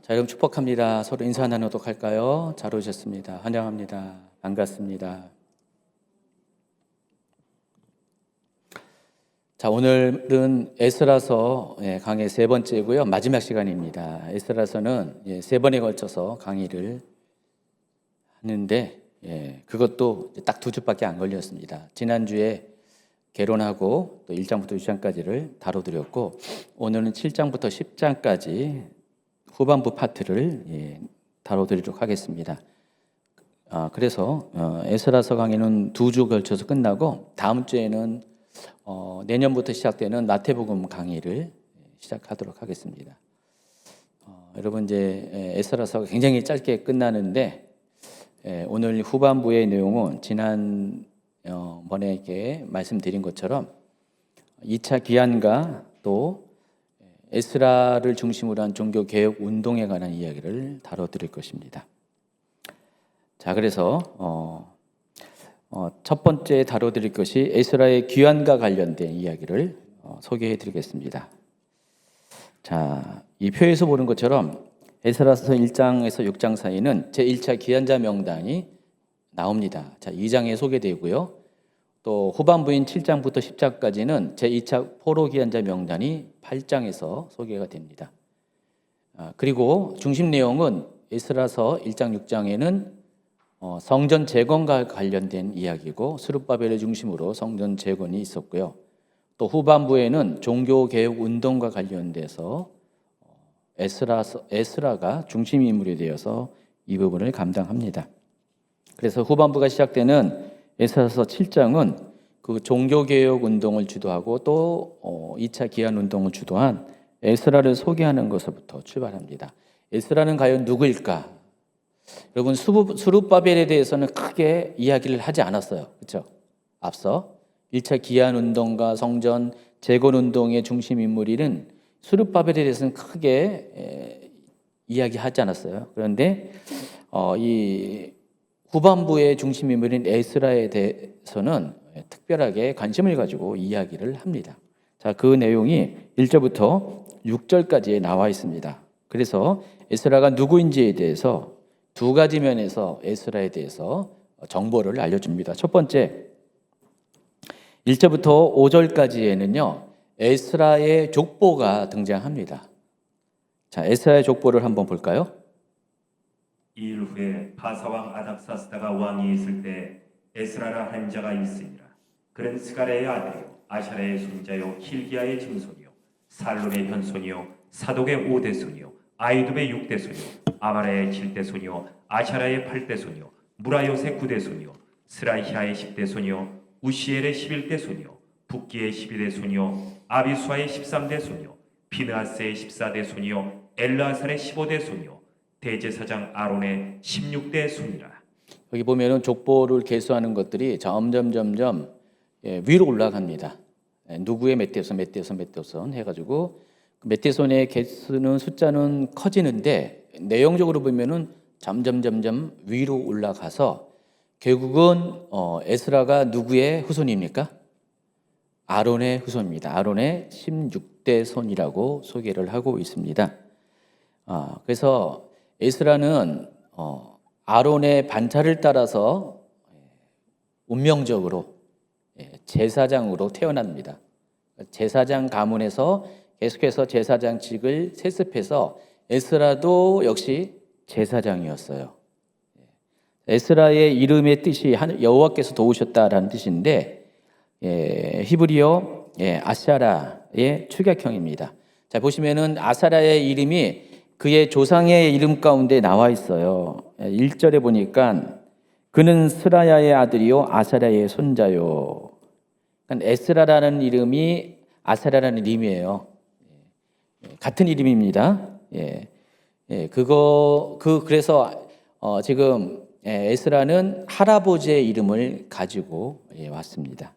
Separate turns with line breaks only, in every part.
자, 여러분 축복합니다. 서로 인사 나누도록 할까요? 잘 오셨습니다. 환영합니다. 반갑습니다. 자, 오늘은 에스라서 강의 세 번째고요. 마지막 시간입니다. 에스라서는 세 번에 걸쳐서 강의를 하는데 그것도 딱 2주밖에 안 걸렸습니다. 지난주에 개론하고 또 1장부터 6장까지를 다뤄드렸고, 오늘은 7장부터 10장까지 후반부 파트를 다뤄드리도록 하겠습니다. 그래서 에스라서 강의는 2주 걸쳐서 끝나고, 다음 주에는 내년부터 시작되는 마태복음 강의를 시작하도록 하겠습니다. 여러분, 이제 에스라서가 굉장히 짧게 끝나는데, 오늘 후반부의 내용은 지난 번에 이렇게 말씀드린 것처럼 2차 기한과 또 에스라를 중심으로 한 종교개혁 운동에 관한 이야기를 다뤄드릴 것입니다. 자, 그래서 첫 번째 다뤄드릴 것이 에스라의 귀환과 관련된 이야기를 소개해드리겠습니다. 자, 이 표에서 보는 것처럼 에스라서 1장에서 6장 사이는 제1차 귀환자 명단이 나옵니다. 자, 2장에 소개되고요. 또 후반부인 7장부터 10장까지는 제2차 포로 귀환자 명단이 8장에서 소개가 됩니다. 그리고 중심 내용은 에스라서 1장 6장에는 성전 재건과 관련된 이야기고, 스룹바벨을 중심으로 성전 재건이 있었고요. 또 후반부에는 종교개혁 운동과 관련돼서 에스라가 중심 인물이 되어서 이 부분을 감당합니다. 그래서 후반부가 시작되는 에스라서 7장은 그 종교개혁 운동을 주도하고 또 2차 기한 운동을 주도한 에스라를 소개하는 것부터 출발합니다. 에스라는 과연 누구일까? 여러분, 스룹바벨에 대해서는 크게 이야기를 하지 않았어요. 그렇죠? 앞서 1차 기한 운동과 성전 재건 운동의 중심 인물인 스룹바벨에 대해서는 크게 이야기하지 않았어요. 그런데 이 후반부의 중심 인물인 에스라에 대해서는 특별하게 관심을 가지고 이야기를 합니다. 자, 그 내용이 1절부터 6절까지에 나와 있습니다. 그래서 에스라가 누구인지에 대해서 두 가지 면에서 에스라에 대해서 정보를 알려줍니다. 첫 번째, 1절부터 5절까지에는요 에스라의 족보가 등장합니다. 자, 에스라의 족보를 한번 볼까요?
이 일 후에 바사왕 아닥사스다가 왕이 있을 때 에스라라 한 자가 있으니라. 그는 스가랴의 아들이요 아샤랴의 손자요 힐기야의 증손이요 살룸의 현손이요 사독의 5대손이요 아이둡의 6대손이요 아마라의 7대손이요 아샤랴의 8대손이요 무라요의 9대손이요 스라히아의 10대손이요 우시엘의 11대손이요 붓기의 12대손이요 아비수아의 13대손이요 비느하스의 14대손이요 엘라살의 15대손이요 대제사장 아론의 16대 손이라.
여기 보면은 족보를 계수하는 것들이 점점 위로 올라갑니다. 누구의 몇 대손 해가지고 몇 대손의 숫자는 커지는데, 내용적으로 보면은 점점 위로 올라가서 결국은 에스라가 누구의 후손입니까? 아론의 후손입니다. 아론의 16대 손이라고 소개를 하고 있습니다. 그래서 에스라는 아론의 반차를 따라서 운명적으로 제사장으로 태어납니다. 제사장 가문에서 계속해서 제사장직을 세습해서 에스라도 역시 제사장이었어요. 에스라의 이름의 뜻이 여호와께서 도우셨다라는 뜻인데, 히브리어 아샤라의 축약형입니다. 자, 보시면은 아사라의 이름이 그의 조상의 이름 가운데 나와 있어요. 1절에 보니까 그는 스라야의 아들이요 아사랴의 손자요. 그러니까 에스라라는 이름이 아사랴라는 이름이에요. 같은 이름입니다. 그래서 지금 에스라는 할아버지의 이름을 가지고 왔습니다.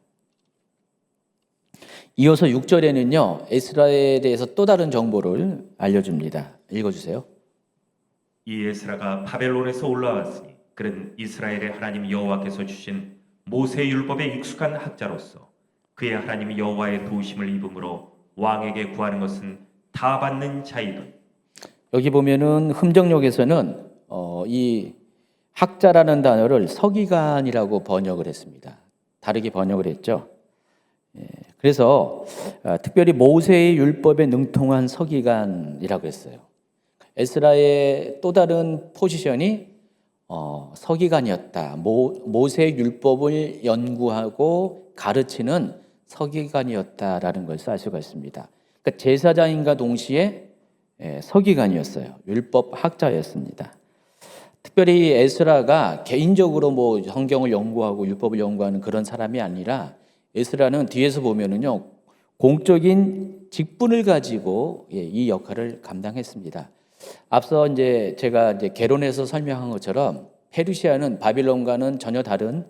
이어서 6절에는요 에스라에 대해서 또 다른 정보를 알려줍니다. 읽어주세요.
이 에스라가 바벨론에서 올라왔으니 그는 이스라엘의 하나님 여호와께서 주신 모세 율법에 익숙한 학자로서 그의 하나님 여호와의 도우심을 입음으로 왕에게 구하는 것은 다 받는 자이더니.
여기 보면은 흠정역에서는 이 학자라는 단어를 서기관이라고 번역을 했습니다. 다르게 번역을 했죠. 그래서 특별히 모세의 율법에 능통한 서기관이라고 했어요. 에스라의 또 다른 포지션이 서기관이었다. 모세의 율법을 연구하고 가르치는 서기관이었다라는 것을 알 수가 있습니다. 그러니까 제사장인과 동시에 서기관이었어요. 율법 학자였습니다. 특별히 에스라가 개인적으로 뭐 성경을 연구하고 율법을 연구하는 그런 사람이 아니라 에스라는 뒤에서 보면은요 공적인 직분을 가지고 이 역할을 감당했습니다. 앞서 이제 제가 이제 개론에서 설명한 것처럼 페르시아는 바빌론과는 전혀 다른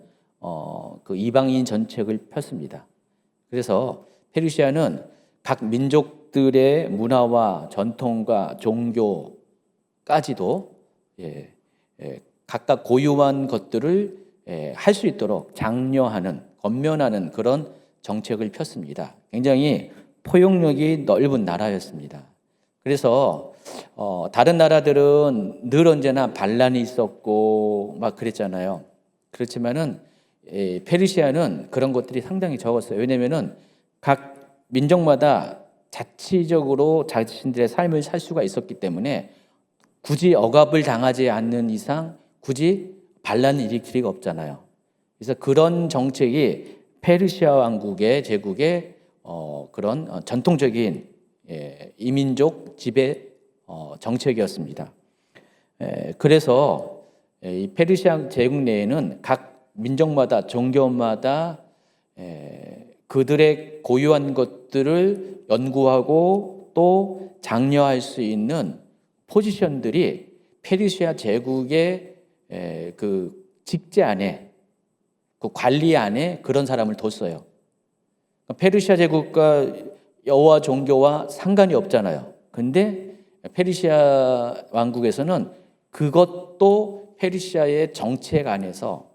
그 이방인 정책을 폈습니다. 그래서 페르시아는 각 민족들의 문화와 전통과 종교까지도 각각 고유한 것들을 할 수 있도록 장려하는, 건면하는 그런 정책을 폈습니다. 굉장히 포용력이 넓은 나라였습니다. 그래서 다른 나라들은 늘 언제나 반란이 있었고 막 그랬잖아요. 그렇지만은 페르시아는 그런 것들이 상당히 적었어요. 왜냐면은 각 민족마다 자치적으로 자신들의 삶을 살 수가 있었기 때문에 굳이 억압을 당하지 않는 이상 굳이 반란을 일으킬 필요가 없잖아요. 그래서 그런 정책이 페르시아 왕국의 제국의 그런 전통적인 이민족 지배 정책이었습니다. 그래서 이 페르시아 제국 내에는 각 민족마다 종교마다 그들의 고유한 것들을 연구하고 또 장려할 수 있는 포지션들이 페르시아 제국의 그 직제 안에 그 관리 안에 그런 사람을 뒀어요. 페르시아 제국과 여호와 종교와 상관이 없잖아요. 근데 페르시아 왕국에서는 그것도 페르시아의 정책 안에서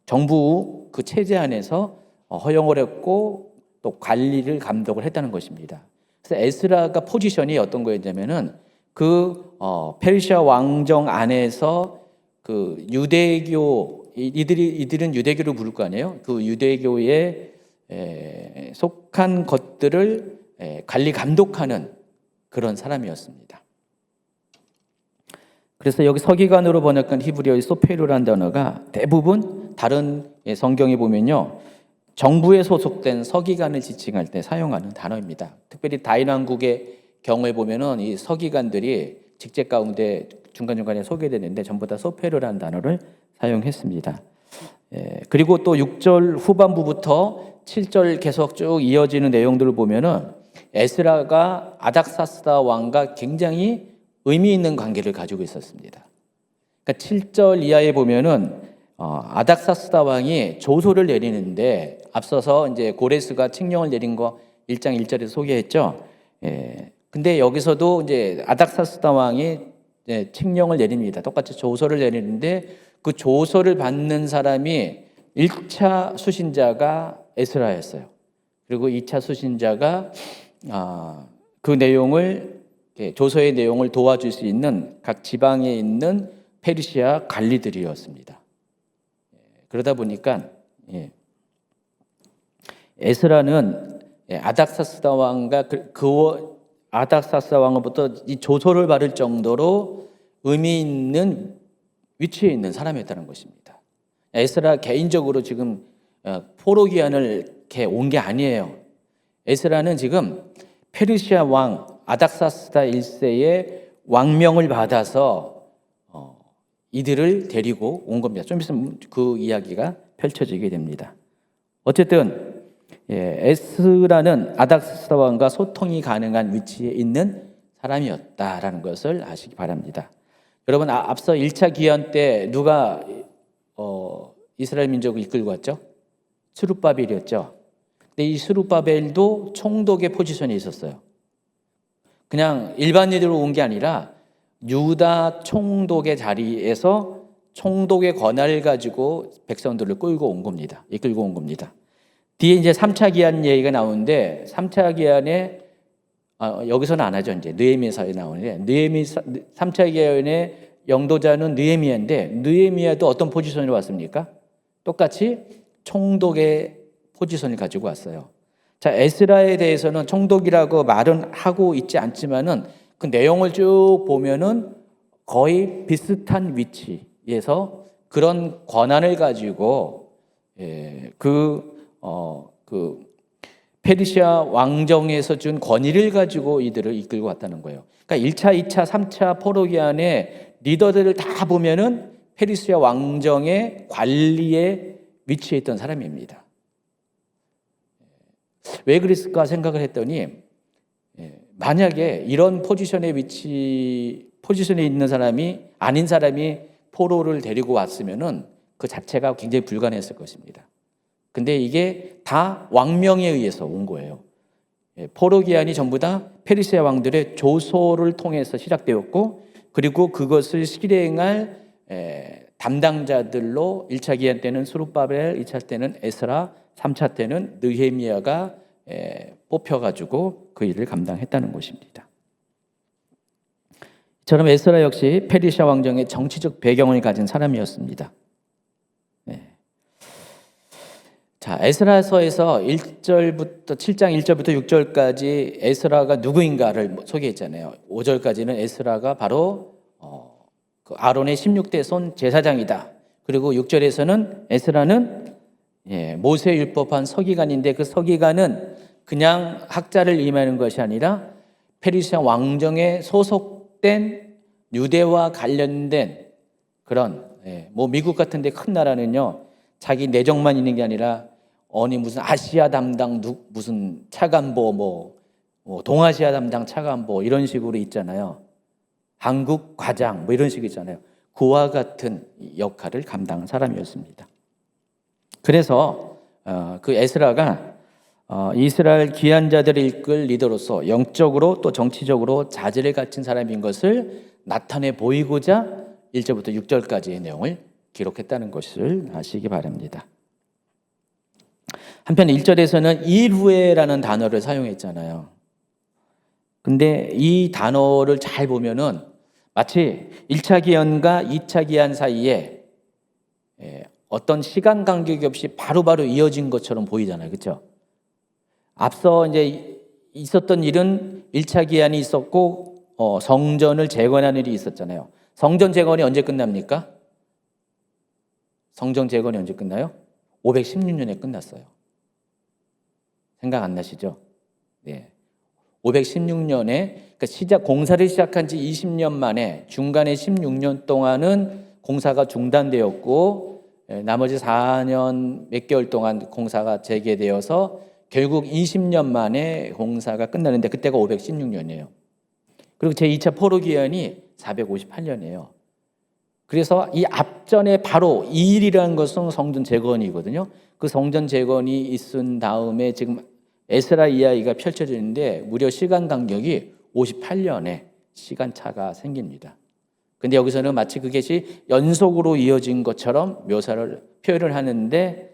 정부 그 체제 안에서 허용을 했고 또 관리를 감독을 했다는 것입니다. 그래서 에스라가 포지션이 어떤 거였냐면은 그 페르시아 왕정 안에서 그 유대교 이들은 유대교를 부를 거 아니에요. 그 유대교에 속한 것들을 관리 감독하는 그런 사람이었습니다. 그래서 여기 서기관으로 번역한 히브리어의 소페르라는 단어가 대부분 다른 성경에 보면요 정부에 소속된 서기관을 지칭할 때 사용하는 단어입니다. 특별히 다윗 왕국의 경우에 보면은 이 서기관들이 직제 가운데 중간중간에 소개되는데 전부 다 소페르라는 단어를 사용했습니다. 그리고 또 6절 후반부부터 7절 계속 쭉 이어지는 내용들을 보면은 에스라가 아닥사스다 왕과 굉장히 의미 있는 관계를 가지고 있었습니다. 그러니까 7절 이하에 보면은 아닥사스다 왕이 조소를 내리는데 앞서서 이제 고레스가 칙령을 내린 거 1장 1절에서 소개했죠. 근데 여기서도 이제 아닥사스다 왕이 칙령을 내립니다. 똑같이 조서를 내리는데 그 조서를 받는 사람이 1차 수신자가 에스라였어요. 그리고 2차 수신자가 그 내용을 조서의 내용을 도와줄 수 있는 각 지방에 있는 페르시아 관리들이었습니다. 그러다 보니까 에스라는 아닥사스다 왕과 아닥사스다 왕으로부터 이 조서를 받을 정도로 의미 있는 위치에 있는 사람이었다는 것입니다. 에스라 개인적으로 지금 포로기한을 이렇게 온 게 아니에요. 에스라는 지금 페르시아 왕 아닥사스다 1세의 왕명을 받아서 이들을 데리고 온 겁니다. 좀 있으면 그 이야기가 펼쳐지게 됩니다. 어쨌든 에스라는 아닥사스다 왕과 소통이 가능한 위치에 있는 사람이었다라는 것을 아시기 바랍니다. 여러분 앞서 1차 기한 때 누가 이스라엘 민족을 이끌고 왔죠? 스룹바벨이었죠. 근데 이 스룹바벨도 총독의 포지션에 있었어요. 그냥 일반인으로 온 게 아니라 유다 총독의 자리에서 총독의 권한을 가지고 백성들을 끌고 온 겁니다. 이끌고 온 겁니다. 뒤에 이제 3차 기한 얘기가 나오는데 3차 기한에 여기서는 안 하죠. 이제 느헤미야서에 나오는데 3차 개헌의 영도자는 느헤미야인데 느헤미야도 어떤 포지션으로 왔습니까? 똑같이 총독의 포지션을 가지고 왔어요. 자, 에스라에 대해서는 총독이라고 말은 하고 있지 않지만은 그 내용을 쭉 보면은 거의 비슷한 위치에서 그런 권한을 가지고 그 페르시아 왕정에서 준 권위를 가지고 이들을 이끌고 왔다는 거예요. 그러니까 1차, 2차, 3차 포로기한의 리더들을 다 보면은 페르시아 왕정의 관리에 위치해 있던 사람입니다. 왜 그랬을까 생각을 했더니 만약에 이런 포지션에 있는 사람이 아닌 사람이 포로를 데리고 왔으면은 그 자체가 굉장히 불가능했을 것입니다. 근데 이게 다 왕명에 의해서 온 거예요. 포로 기한이 전부 다 페르시아 왕들의 조소를 통해서 시작되었고, 그리고 그것을 실행할 담당자들로 1차 기한 때는 스룹바벨, 2차 때는 에스라, 3차 때는 느헤미야가 뽑혀가지고 그 일을 감당했다는 것입니다. 이처럼 에스라 역시 페르시아 왕정의 정치적 배경을 가진 사람이었습니다. 자, 에스라서에서 7장 1절부터 6절까지 에스라가 누구인가를 소개했잖아요. 5절까지는 에스라가 바로 그 아론의 16대 손 제사장이다. 그리고 6절에서는 에스라는 모세 율법한 서기관인데 그 서기관은 그냥 학자를 임하는 것이 아니라 페르시아 왕정에 소속된 유대와 관련된 그런 미국 같은 데 큰 나라는요, 자기 내정만 있는 게 아니라 무슨 아시아 담당 무슨 차관보 동아시아 담당 차관보 이런 식으로 있잖아요. 한국 과장 이런 식 있잖아요. 그와 같은 역할을 감당한 사람이었습니다. 그래서 그 에스라가 이스라엘 귀환자들을 이끌 리더로서 영적으로 또 정치적으로 자질을 갖춘 사람인 것을 나타내 보이고자 1절부터 6절까지의 내용을 기록했다는 것을 아시기 바랍니다. 한편 1절에서는 일 후에라는 단어를 사용했잖아요. 근데 이 단어를 잘 보면은 마치 1차 기한과 2차 기한 사이에 어떤 시간 간격이 없이 바로바로 이어진 것처럼 보이잖아요. 그렇죠? 앞서 이제 있었던 일은 1차 기한이 있었고 성전을 재건하는 일이 있었잖아요. 성전 재건이 언제 끝납니까? 성전 재건이 언제 끝나요? 516년에 끝났어요. 생각 안 나시죠? 네. 516년에 그러니까 공사를 시작한 지 20년 만에 중간에 16년 동안은 공사가 중단되었고 나머지 4년 몇 개월 동안 공사가 재개되어서 결국 20년 만에 공사가 끝나는데 그때가 516년이에요. 그리고 제2차 포로 기한이 458년이에요. 그래서 이 앞전에 바로 이 일이라는 것은 성전 재건이거든요. 그 성전 재건이 있은 다음에 지금 에스라 이야기가 펼쳐지는데 무려 시간 간격이 58년의 시간차가 생깁니다. 근데 여기서는 마치 그것이 연속으로 이어진 것처럼 표현을 하는데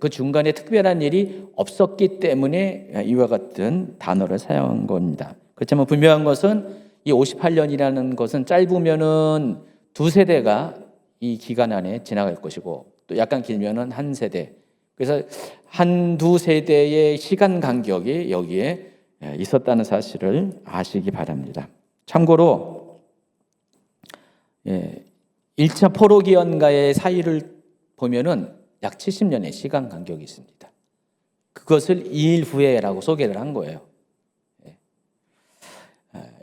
그 중간에 특별한 일이 없었기 때문에 이와 같은 단어를 사용한 겁니다. 그렇지만 분명한 것은 이 58년이라는 것은 짧으면은 2세대가 이 기간 안에 지나갈 것이고 또 약간 길면은 한 세대. 그래서 한두 세대의 시간 간격이 여기에 있었다는 사실을 아시기 바랍니다. 참고로 1차 포로 기한과의 사이를 보면은 약 70년의 시간 간격이 있습니다. 그것을 2일 후에라고 소개를 한 거예요.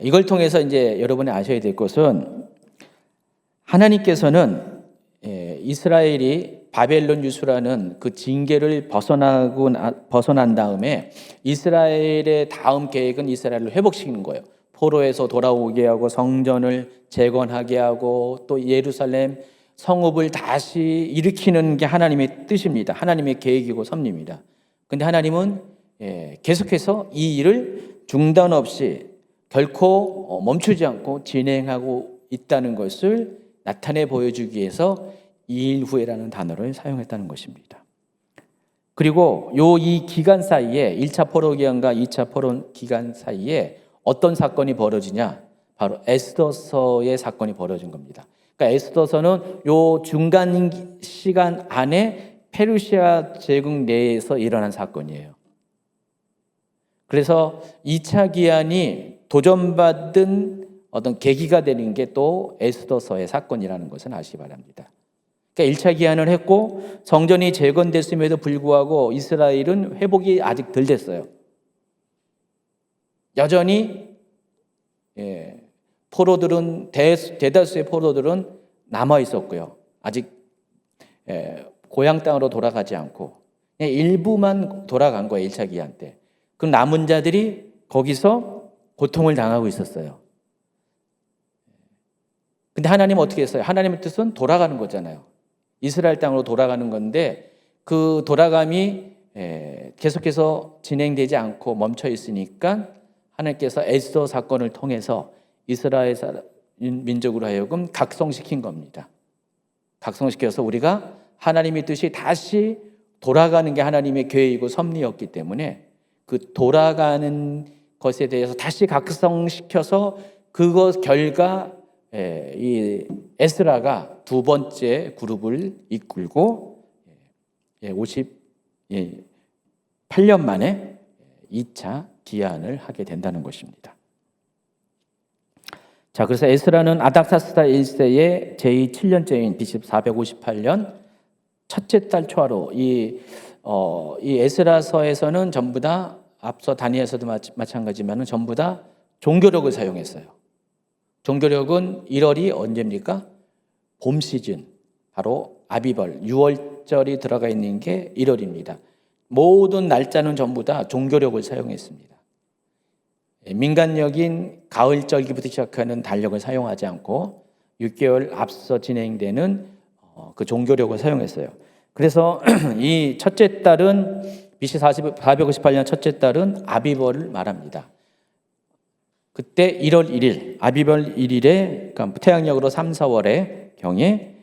이걸 통해서 이제 여러분이 아셔야 될 것은 하나님께서는 이스라엘이 바벨론 유수라는 그 징계를 벗어난 다음에 이스라엘의 다음 계획은 이스라엘을 회복시키는 거예요. 포로에서 돌아오게 하고 성전을 재건하게 하고 또 예루살렘 성읍을 다시 일으키는 게 하나님의 뜻입니다. 하나님의 계획이고 섭리입니다. 그런데 하나님은 계속해서 이 일을 중단 없이 결코 멈추지 않고 진행하고 있다는 것을 나타내 보여주기 위해서 2일 후에라는 단어를 사용했다는 것입니다. 그리고 이 기간 사이에 1차 포로 기간과 2차 포로 기간 사이에 어떤 사건이 벌어지냐? 바로 에스더서의 사건이 벌어진 겁니다. 그러니까 에스더서는 요 중간 시간 안에 페르시아 제국 내에서 일어난 사건이에요. 그래서 2차 기한이 도전받은 어떤 계기가 되는 게 또 에스더서의 사건이라는 것은 아시기 바랍니다. 그러니까 1차 기한을 했고 성전이 재건됐음에도 불구하고 이스라엘은 회복이 아직 덜 됐어요. 여전히 포로들은 대다수의 포로들은 남아 있었고요. 아직 고향 땅으로 돌아가지 않고 일부만 돌아간 거예요. 1차 기한 때. 그럼 남은 자들이 거기서 고통을 당하고 있었어요. 근데 하나님은 어떻게 했어요? 하나님의 뜻은 돌아가는 거잖아요. 이스라엘 땅으로 돌아가는 건데 그 돌아감이 계속해서 진행되지 않고 멈춰 있으니까 하나님께서 에스더 사건을 통해서 이스라엘 민족으로 하여금 각성시킨 겁니다. 각성시켜서 우리가 하나님의 뜻이 다시 돌아가는 게 하나님의 계획이고 섭리였기 때문에 그 돌아가는 것에 대해서 다시 각성시켜서 그것 결과 이 에스라가 두 번째 그룹을 이끌고 58년 만에 2차 기한을 하게 된다는 것입니다. 자, 그래서 에스라는 아닥사스다 1세의 제7년째인 BC 458년 첫째 달 초하루 이 에스라서에서는 전부 다 앞서 다니엘서도 마찬가지지만 전부 다 종교력을 사용했어요. 종교력은 1월이 언제입니까? 봄 시즌, 바로 아비벌, 6월절이 들어가 있는 게 1월입니다. 모든 날짜는 전부 다 종교력을 사용했습니다. 민간력인 가을절기부터 시작하는 달력을 사용하지 않고 6개월 앞서 진행되는 그 종교력을 사용했어요. 그래서 이 첫째 달은 BC 458년 첫째 달은 아비벌을 말합니다. 그때 1월 1일, 아비벌 1일에 그러니까 태양력으로 3, 4월의 경에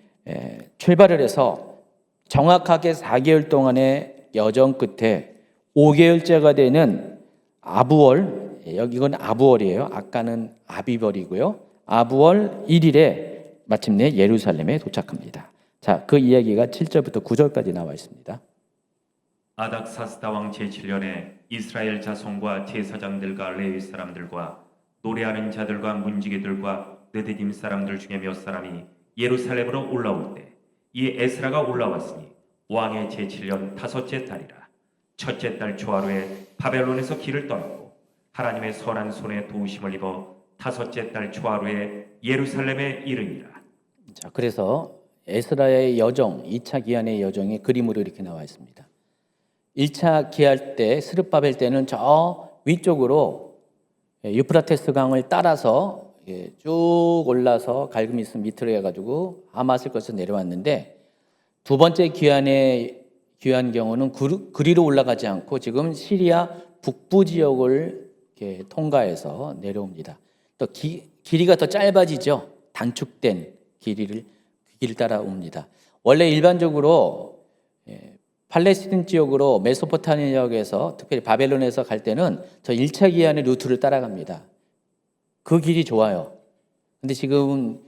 출발을 해서 정확하게 4개월 동안의 여정 끝에 5개월째가 되는 아부월, 여기 이건 아부월이에요. 아까는 아비벌이고요. 아부월 1일에 마침내 예루살렘에 도착합니다. 자, 그 이야기가 7절부터 9절까지 나와 있습니다.
아닥사스다 왕 제7년에 이스라엘 자손과 제사장들과 레위 사람들과 노래하는 자들과 문지기들과 느디딤 사람들 중에 몇 사람이 예루살렘으로 올라올 때 이 에스라가 올라왔으니 왕의 제7년 다섯째 달이라. 첫째 달 초하루에 바벨론에서 길을 떠났고 하나님의 선한 손에 도우심을 입어 다섯째 달 초하루에 예루살렘에 이르니라.
자, 그래서 에스라의 여정, 2차 기한의 여정이 그림으로 이렇게 나와 있습니다. 1차 기할 때 스룹바벨 때는 저 위쪽으로 유프라테스 강을 따라서 쭉 올라서 갈그미스 밑으로 해가지고 하마스커에서 내려왔는데 두 번째 기한의 경우는 그리로 올라가지 않고 지금 시리아 북부 지역을 이렇게 통과해서 내려옵니다. 또 길이가 더 짧아지죠. 단축된 길이를 따라옵니다. 원래 일반적으로 팔레스틴 지역으로 메소포타미아역에서 특별히 바벨론에서 갈 때는 저 1차 기한의 루트를 따라갑니다. 그 길이 좋아요. 근데 지금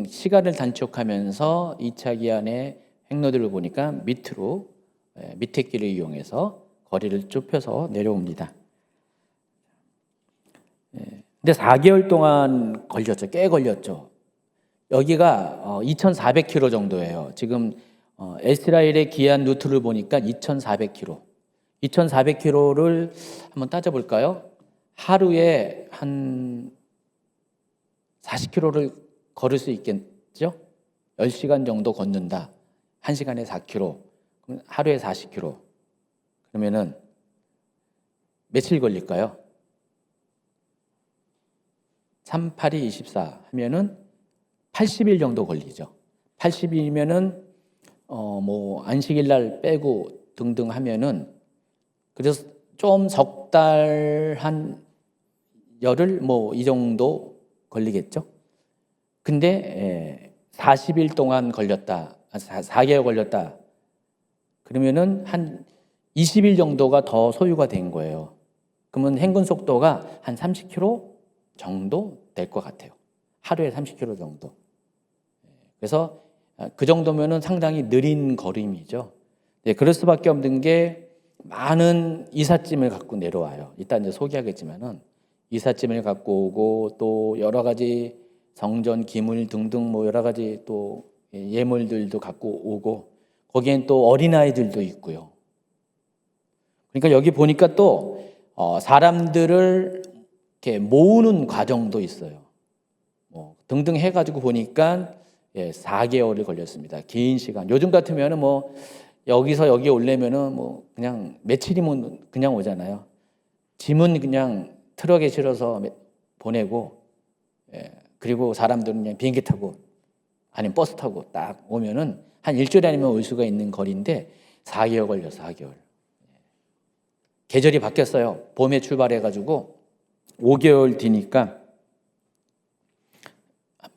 시간을 단축하면서 2차 기한의 행로들을 보니까 밑에 길을 이용해서 거리를 좁혀서 내려옵니다. 근데 4개월 동안 걸렸죠. 꽤 걸렸죠. 여기가 2,400km 정도예요. 지금 이스라엘의 기한 루트를 보니까 2,400km. 2,400km를 한번 따져볼까요? 하루에 한 40km를 걸을 수 있겠죠? 10시간 정도 걷는다. 1시간에 4km. 그럼 하루에 40km. 그러면은 며칠 걸릴까요? 3, 8이 24 하면은 80일 정도 걸리죠. 80일이면은 안식일 날 빼고 등등 하면은 그래서 좀 석 달 한 열흘 이 정도 걸리겠죠. 근데 40일 동안 걸렸다. 4개월 걸렸다. 그러면은 한 20일 정도가 더 소요가 된 거예요. 그럼 그러면 행군 속도가 한 30km 정도 될 것 같아요. 하루에 30km 정도. 그래서 그 정도면은 상당히 느린 걸음이죠. 네, 그럴 수밖에 없는 게 많은 이삿짐을 갖고 내려와요. 이따 이제 소개하겠지만은 이삿짐을 갖고 오고 또 여러 가지 성전 기물 등등 뭐 여러 가지 또 예물들도 갖고 오고 거기엔 또 어린아이들도 있고요. 그러니까 여기 보니까 또 사람들을 이렇게 모으는 과정도 있어요. 뭐 등등 해가지고 보니까 4개월이 걸렸습니다. 긴 시간. 요즘 같으면은 뭐 여기서 여기 오려면은 뭐 그냥 며칠이면 그냥 오잖아요. 짐은 그냥 트럭에 실어서 보내고, 그리고 사람들은 그냥 비행기 타고 아니면 버스 타고 딱 오면은 한 일주일 아니면 올 수가 있는 거리인데 4개월 걸려서 4개월. 계절이 바뀌었어요. 봄에 출발해가지고 5개월 뒤니까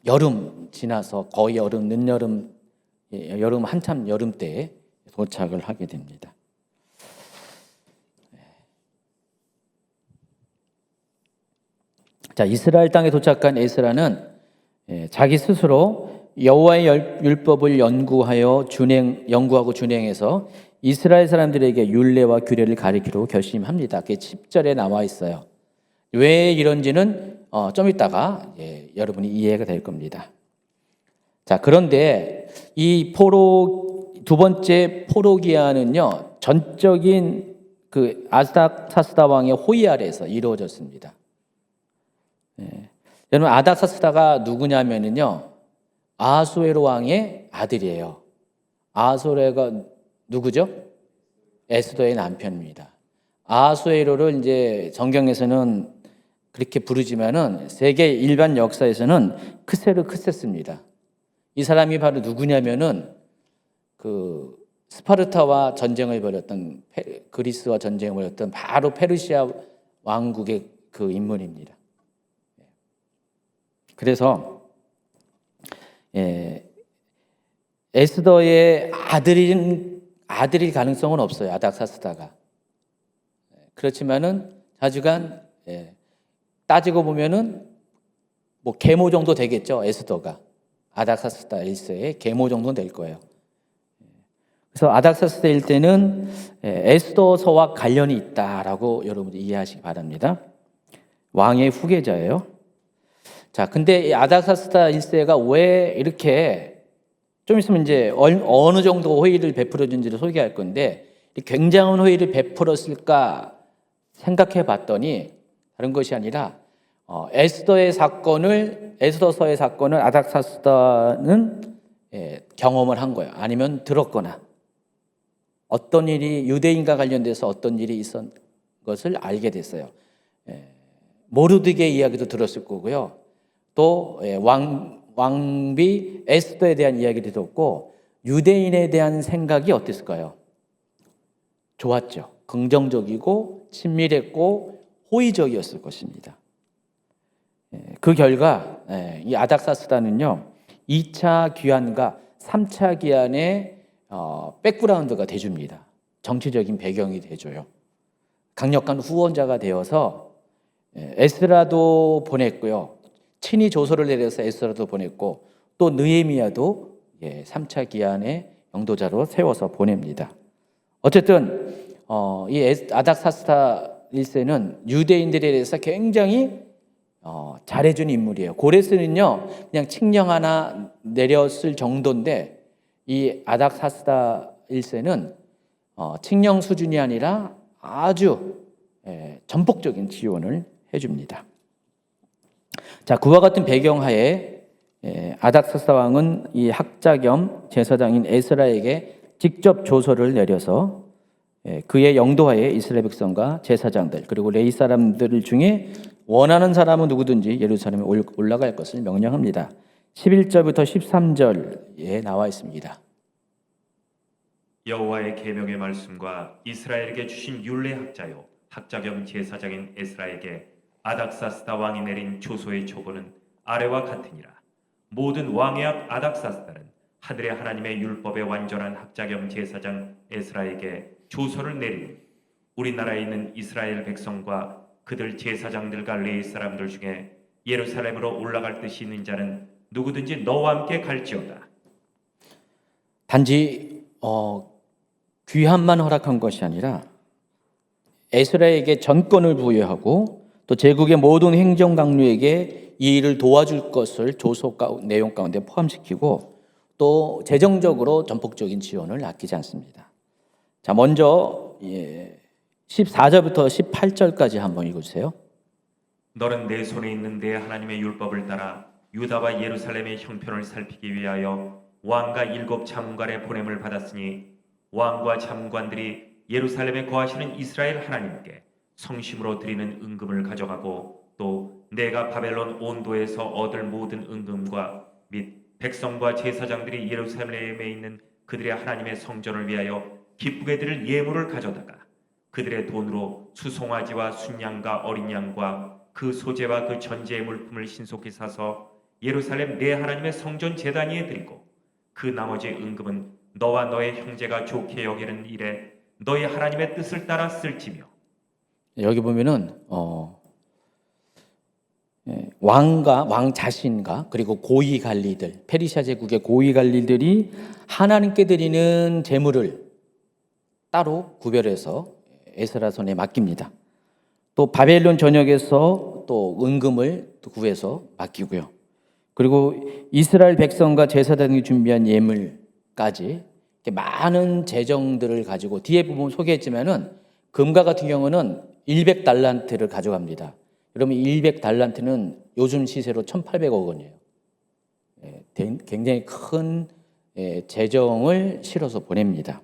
여름 지나서 거의 여름, 늦여름, 여름 한참 여름 때에 도착을 하게 됩니다. 자, 이스라엘 땅에 도착한 에스라는 자기 스스로 여호와의 율법을 연구하고 준행해서 이스라엘 사람들에게 율례와 규례를 가리키로 결심합니다. 그게 10절에 나와 있어요. 왜 이런지는 좀 이따가 여러분이 이해가 될 겁니다. 자, 그런데 이 두 번째 포로기한은요, 전적인 그 아닥사스다 왕의 호위 아래에서 이루어졌습니다. 여러분, 아닥사스다가 누구냐면은요, 아하수에로 왕의 아들이에요. 아하수에로가 누구죠? 에스더의 남편입니다. 아하수에로를 이제 성경에서는 그렇게 부르지만은 세계 일반 역사에서는 크세스입니다. 이 사람이 바로 누구냐면은 그 스파르타와 전쟁을 벌였던 그리스와 전쟁을 벌였던 바로 페르시아 왕국의 그 인물입니다. 그래서 에스더의 아들일 가능성은 없어요. 아닥사스다가. 그렇지만은 자주간 따지고 보면은 뭐 계모 정도 되겠죠. 에스더가 아닥사스다 1세의 계모 정도는 될 거예요. 그래서 아닥사스다 1세는 에스더서와 관련이 있다라고 여러분들이 이해하시기 바랍니다. 왕의 후계자예요. 자, 근데 이 아닥사스다 1세가 왜 이렇게 좀 있으면 이제 어느 정도 호의를 베풀어준지를 소개할 건데 굉장한 호의를 베풀었을까 생각해 봤더니 다른 것이 아니라 에스더서의 사건을 아닥사스다는 경험을 한 거예요. 아니면 들었거나 어떤 일이 유대인과 관련돼서 어떤 일이 있었던 것을 알게 됐어요. 모르드게의 이야기도 들었을 거고요. 또 왕비 에스더에 대한 이야기도 듣고 유대인에 대한 생각이 어땠을까요? 좋았죠. 긍정적이고 친밀했고 호의적이었을 것입니다. 그 결과 이 아닥사스다는요 2차 귀환과 3차 귀환의 백그라운드가 돼줍니다. 정치적인 배경이 돼줘요. 강력한 후원자가 되어서 에스라도 보냈고요. 친히 조서를 내려서 에스라도 보냈고 또 느헤미야도 3차 귀환의 영도자로 세워서 보냅니다. 어쨌든 이 아닥사스다 1세는 유대인들에 대해서 굉장히 잘해준 인물이에요. 고레스는요 그냥 칙령 하나 내렸을 정도인데 이 아닥사스다 1세는 칙령 수준이 아니라 아주 전폭적인 지원을 해줍니다. 자, 그와 같은 배경하에 아닥사스다 왕은 이 학자 겸 제사장인 에스라에게 직접 조서를 내려서 그의 영도하에 이스라엘 백성과 제사장들 그리고 레위 사람들 중에 원하는 사람은 누구든지 예루살렘에 올라갈 것을 명령합니다. 11절부터 13절에 나와 있습니다.
여호와의 계명의 말씀과 이스라엘에게 주신 율례 학자요 학자 겸 제사장인 에스라에게 아닥사스다 왕이 내린 조서의 초본은 아래와 같으니라. 모든 왕의 앞 아닥사스다는 하늘의 하나님의 율법에 완전한 학자 겸 제사장 에스라에게 조서를 내리니 우리나라에 있는 이스라엘 백성과 그들 제사장들과 레위 사람들 중에 예루살렘으로 올라갈 뜻이 있는 자는 누구든지 너와 함께 갈지어다.
단지 귀함만 허락한 것이 아니라 에스라에게 전권을 부여하고 또 제국의 모든 행정 강료에게 이 일을 도와줄 것을 조서 내용 가운데 포함시키고 또 재정적으로 전폭적인 지원을 아끼지 않습니다. 자, 먼저 14절부터 18절까지 한번 읽어주세요.
너는 내 손에 있는 내 하나님의 율법을 따라 유다와 예루살렘의 형편을 살피기 위하여 왕과 7 장관의 보냄을 받았으니 왕과 장관들이 예루살렘에 거하시는 이스라엘 하나님께 성심으로 드리는 은금을 가져가고 또 내가 바벨론 온도에서 얻을 모든 은금과 및 백성과 제사장들이 예루살렘에 있는 그들의 하나님의 성전을 위하여 기쁘게 드릴 예물을 가져다가 그들의 돈으로 수송아지와 순양과 어린 양과 그 소재와 그 전제의 물품을 신속히 사서 예루살렘 내 하나님의 성전 제단 위에 드리고 그 나머지 은금은 너와 너의 형제가 좋게 여기는 일에 너희 하나님의 뜻을 따라 쓸지며.
여기 보면은 왕과 왕 자신과 그리고 고위 관리들, 페르시아 제국의 고위 관리들이 하나님께 드리는 제물을 따로 구별해서 에스라 손에 맡깁니다. 또 바벨론 전역에서 또 은금을 또 구해서 맡기고요. 그리고 이스라엘 백성과 제사장이 준비한 예물까지 이렇게 많은 재정들을 가지고 뒤에 부분 소개했지만은 금과 같은 경우는 100달란트를 가져갑니다. 여러분 100달란트는 요즘 시세로 1,800억 원이에요. 굉장히 큰 재정을 실어서 보냅니다.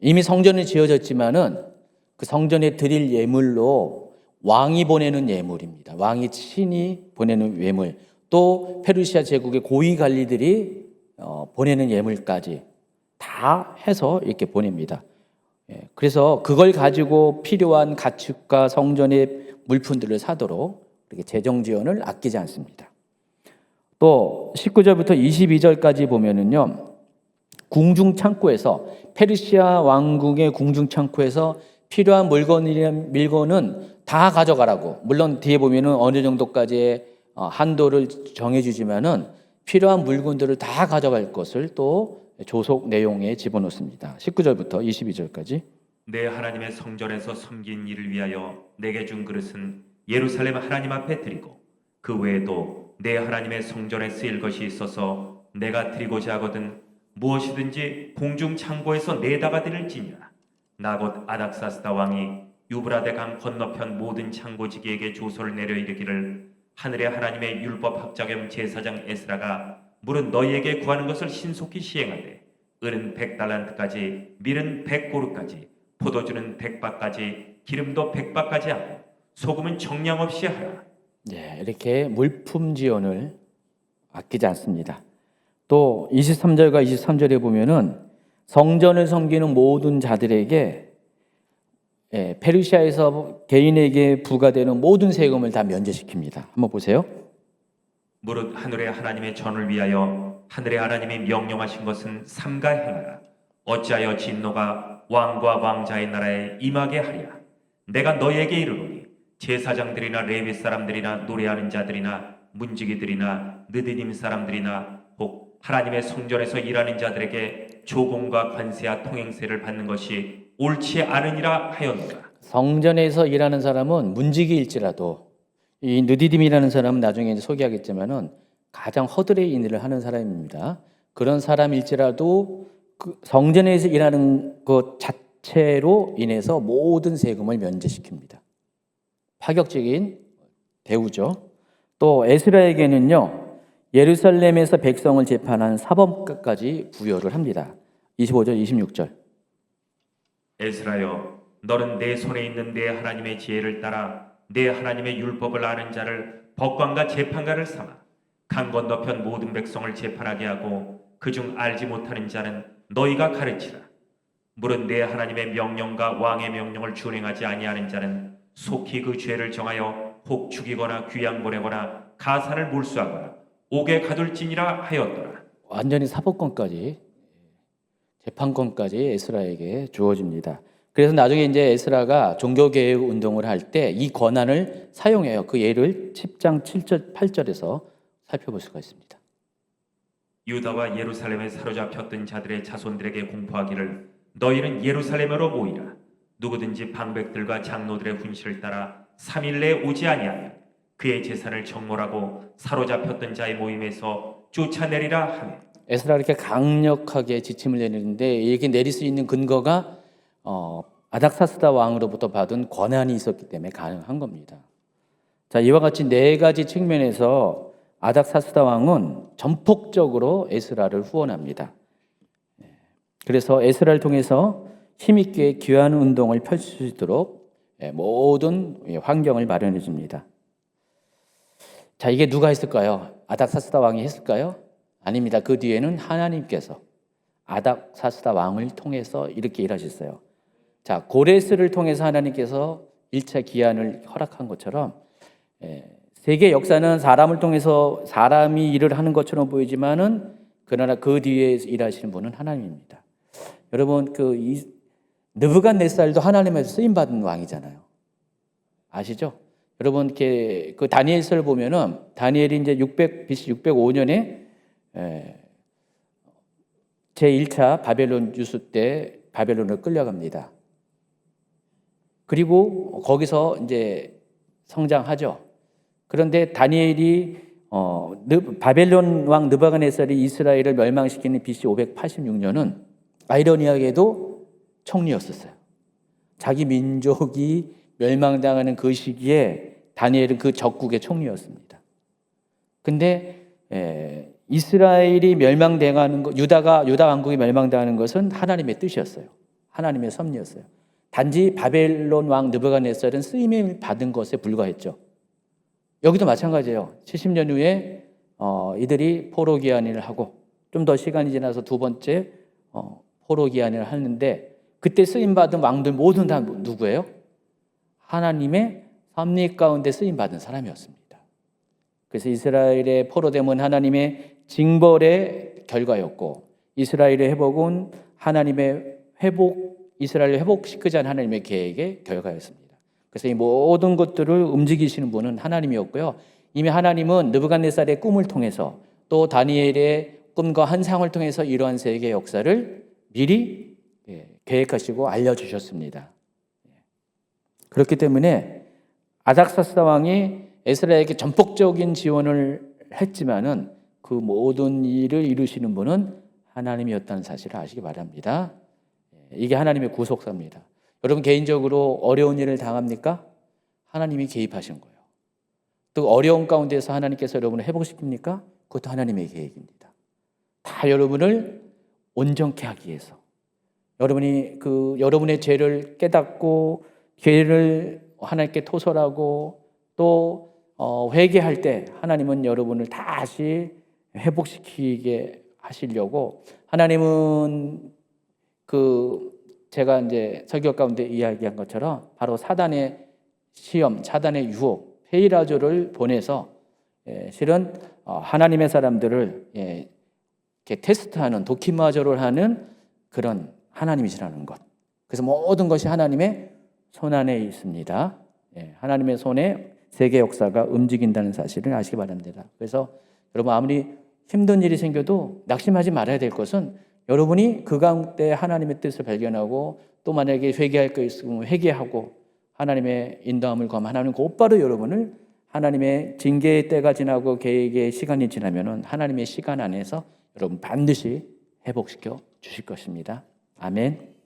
이미 성전이 지어졌지만은 그 성전에 드릴 예물로 왕이 보내는 예물입니다. 왕이 친히 보내는 예물, 또 페르시아 제국의 고위 관리들이 보내는 예물까지 다 해서 이렇게 보냅니다. 그래서 그걸 가지고 필요한 가축과 성전의 물품들을 사도록 이렇게 재정 지원을 아끼지 않습니다. 또 19절부터 22절까지 보면은요, 궁중 창고에서 페르시아 왕국의 궁중 창고에서 필요한 물건은 다 가져가라고. 물론 뒤에 보면은 어느 정도까지의 한도를 정해주지만은 필요한 물건들을 다 가져갈 것을 또 조속 내용에 집어넣습니다. 19절부터 22절까지.
내 하나님의 성전에서 섬긴 일을 위하여 내게 준 그릇은 예루살렘 하나님 앞에 드리고 그 외에도 내 하나님의 성전에 쓰일 것이 있어서 내가 드리고자 하거든 무엇이든지 공중 창고에서 내다가 드릴지니라. 나 곧 아닥사스다 왕이 유브라데 강 건너편 모든 창고지기에게 조서를 내려 이르기를 하늘의 하나님의 율법 학자 겸 제사장 에스라가 물은 너희에게 구하는 것을 신속히 시행하되 은은 100달란트까지 밀은 100고루까지 포도주는 100바까지 기름도 100바까지 하고 소금은 정량 없이 하라.
이렇게 물품 지원을 아끼지 않습니다. 또 23절과 23절에 보면은 성전을 섬기는 모든 자들에게 페르시아에서 개인에게 부과되는 모든 세금을 다 면제시킵니다. 한번 보세요.
무릇 하늘의 하나님의 전을 위하여 하늘의 하나님이 명령하신 것은 삼가 행하라. 어찌하여 진노가 왕과 왕자의 나라에 임하게 하랴. 내가 너희에게 이르노니 제사장들이나 레위 사람들이나 노래하는 자들이나 문지기들이나 느디님 사람들이나 혹 하나님의 성전에서 일하는 자들에게 조공과 관세와 통행세를 받는 것이 옳지 않으니라 하였노라.
성전에서 일하는 사람은 문지기일지라도, 이 느디딤이라는 사람은 나중에 이제 소개하겠지만은 가장 허드렛 일을 하는 사람입니다. 그런 사람일지라도 그 성전에서 일하는 것 자체로 인해서 모든 세금을 면제시킵니다. 파격적인 대우죠. 또 에스라에게는요, 예루살렘에서 백성을 재판한 사법가까지 부여를 합니다. 25절, 26절.
에스라여, 너는 내 손에 있는 내 하나님의 지혜를 따라 내 하나님의 율법을 아는 자를 법관과 재판관을 삼아 강 건너편 모든 백성을 재판하게 하고 그중 알지 못하는 자는 너희가 가르치라. 무릇 내 하나님의 명령과 왕의 명령을 준행하지 아니하는 자는 속히 그 죄를 정하여 혹 죽이거나 귀양 보내거나 가산을 몰수하거나 옥에 가둘지니라 하였더라.
완전히 사법권까지, 재판권까지 에스라에게 주어집니다. 그래서 나중에 이제 에스라가 종교개혁 운동을 할 때 이 권한을 사용해요. 그 예를 10장 7절 8절에서 살펴볼 수가 있습니다.
유다와 예루살렘에 사로잡혔던 자들의 자손들에게 공포하기를 너희는 예루살렘으로 모이라. 누구든지 방백들과 장로들의 훈시를 따라 3일 내에 오지 아니하면 그의 재산을 정몰하고 사로잡혔던 자의 모임에서 쫓아내리라 하며.
에스라 이렇게 강력하게 지침을 내리는데 이렇게 내릴 수 있는 근거가 아닥사스다 왕으로부터 받은 권한이 있었기 때문에 가능한 겁니다. 자, 이와 같이 네 가지 측면에서 아닥사스다 왕은 전폭적으로 에스라를 후원합니다. 그래서 에스라를 통해서 힘있게 귀환 운동을 펼칠 수 있도록 모든 환경을 마련해 줍니다. 자, 이게 누가 했을까요? 아닥사스다 왕이 했을까요? 아닙니다. 그 뒤에는 하나님께서 아닥사스다 왕을 통해서 이렇게 일하셨어요. 자, 고레스를 통해서 하나님께서 1차 기한을 허락한 것처럼 세계 역사는 사람을 통해서 사람이 일을 하는 것처럼 보이지만은 그러나 그 뒤에 일하시는 분은 하나님입니다. 여러분 느부갓네살도 하나님에서 쓰임 받은 왕이잖아요. 아시죠? 여러분 이렇게 그 다니엘서를 보면은 다니엘이 이제 BC 605년에 제 1차 바벨론 유수 때 바벨론을 끌려갑니다. 그리고 거기서 이제 성장하죠. 그런데 다니엘이 바벨론 왕 느부갓네살이 이스라엘을 멸망시키는 BC 586년은 아이러니하게도 총리였었어요. 자기 민족이 멸망당하는 그 시기에 다니엘은 그 적국의 총리였습니다. 근데 이스라엘이 멸망당하는 것, 유다 왕국이 멸망당하는 것은 하나님의 뜻이었어요. 하나님의 섭리였어요. 단지 바벨론 왕 느부갓네살은 쓰임을 받은 것에 불과했죠. 여기도 마찬가지예요. 70년 후에 이들이 포로 기한을 하고 좀 더 시간이 지나서 두 번째 포로 기한을 하는데 그때 쓰임 받은 왕들 모두 다 누구예요? 하나님의 섭리 가운데 쓰임 받은 사람이었습니다. 그래서 이스라엘의 포로됨은 하나님의 징벌의 결과였고 이스라엘의 회복은 하나님의 이스라엘을 회복시키자는 하나님의 계획의 결과였습니다. 그래서 이 모든 것들을 움직이시는 분은 하나님이었고요. 이미 하나님은 느부갓네살의 꿈을 통해서 또 다니엘의 꿈과 환상을 통해서 이러한 세계의 역사를 미리 계획하시고 알려주셨습니다. 그렇기 때문에 아닥사스다 왕이 에스라에게 전폭적인 지원을 했지만은 그 모든 일을 이루시는 분은 하나님이었다는 사실을 아시기 바랍니다. 이게 하나님의 구속사입니다. 여러분 개인적으로 어려운 일을 당합니까? 하나님이 개입하신 거예요. 또 어려운 가운데서 하나님께서 여러분을 회복시킵니까? 그것도 하나님의 계획입니다. 다 여러분을 온전케 하기 위해서 여러분이 여러분의 죄를 깨닫고 죄를 하나님께 토설하고 또 회개할 때 하나님은 여러분을 다시 회복시키게 하시려고 하나님은 제가 이제 설교 가운데 이야기한 것처럼 바로 사단의 시험, 사단의 유혹, 페이라조를 보내서 실은 하나님의 사람들을 이렇게 테스트하는 도키마저를 하는 그런 하나님이시라는 것. 그래서 모든 것이 하나님의 손 안에 있습니다. 하나님의 손에 세계 역사가 움직인다는 사실을 아시기 바랍니다. 그래서 여러분 아무리 힘든 일이 생겨도 낙심하지 말아야 될 것은 여러분이 그 가운데 하나님의 뜻을 발견하고 또 만약에 회개할 거 있으면 회개하고 하나님의 인도함을 구하면 하나님 곧바로 여러분을 하나님의 징계의 때가 지나고 계획의 시간이 지나면은 하나님의 시간 안에서 여러분 반드시 회복시켜 주실 것입니다. 아멘.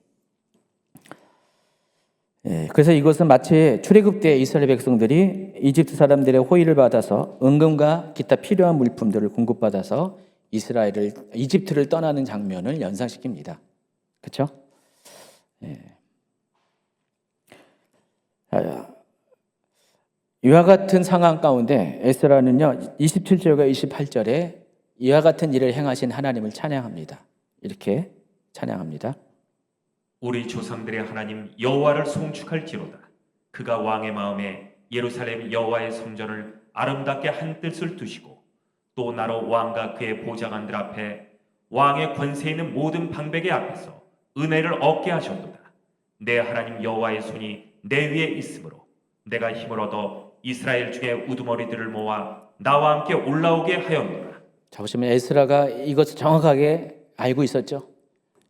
그래서 이것은 마치 출애굽 때 이스라엘 백성들이 이집트 사람들의 호의를 받아서 은금과 기타 필요한 물품들을 공급받아서 이집트를 떠나는 장면을 연상시킵니다. 그렇죠? 이와 같은 상황 가운데 에스라는요 27절과 28절에 이와 같은 일을 행하신 하나님을 찬양합니다. 이렇게 찬양합니다.
우리 조상들의 하나님 여호와를 송축할지로다. 그가 왕의 마음에 예루살렘 여호와의 성전을 아름답게 한 뜻을 두시고 또 나로 왕과 그의 보좌관들 앞에 왕의 권세 있는 모든 방백의 앞에서 은혜를 얻게 하셨도다. 내 하나님 여호와의 손이 내 위에 있으므로 내가 힘을 얻어 이스라엘 중에 우두머리들을 모아 나와 함께 올라오게 하였노라.
자, 보시면 에스라가 이것을 정확하게 알고 있었죠.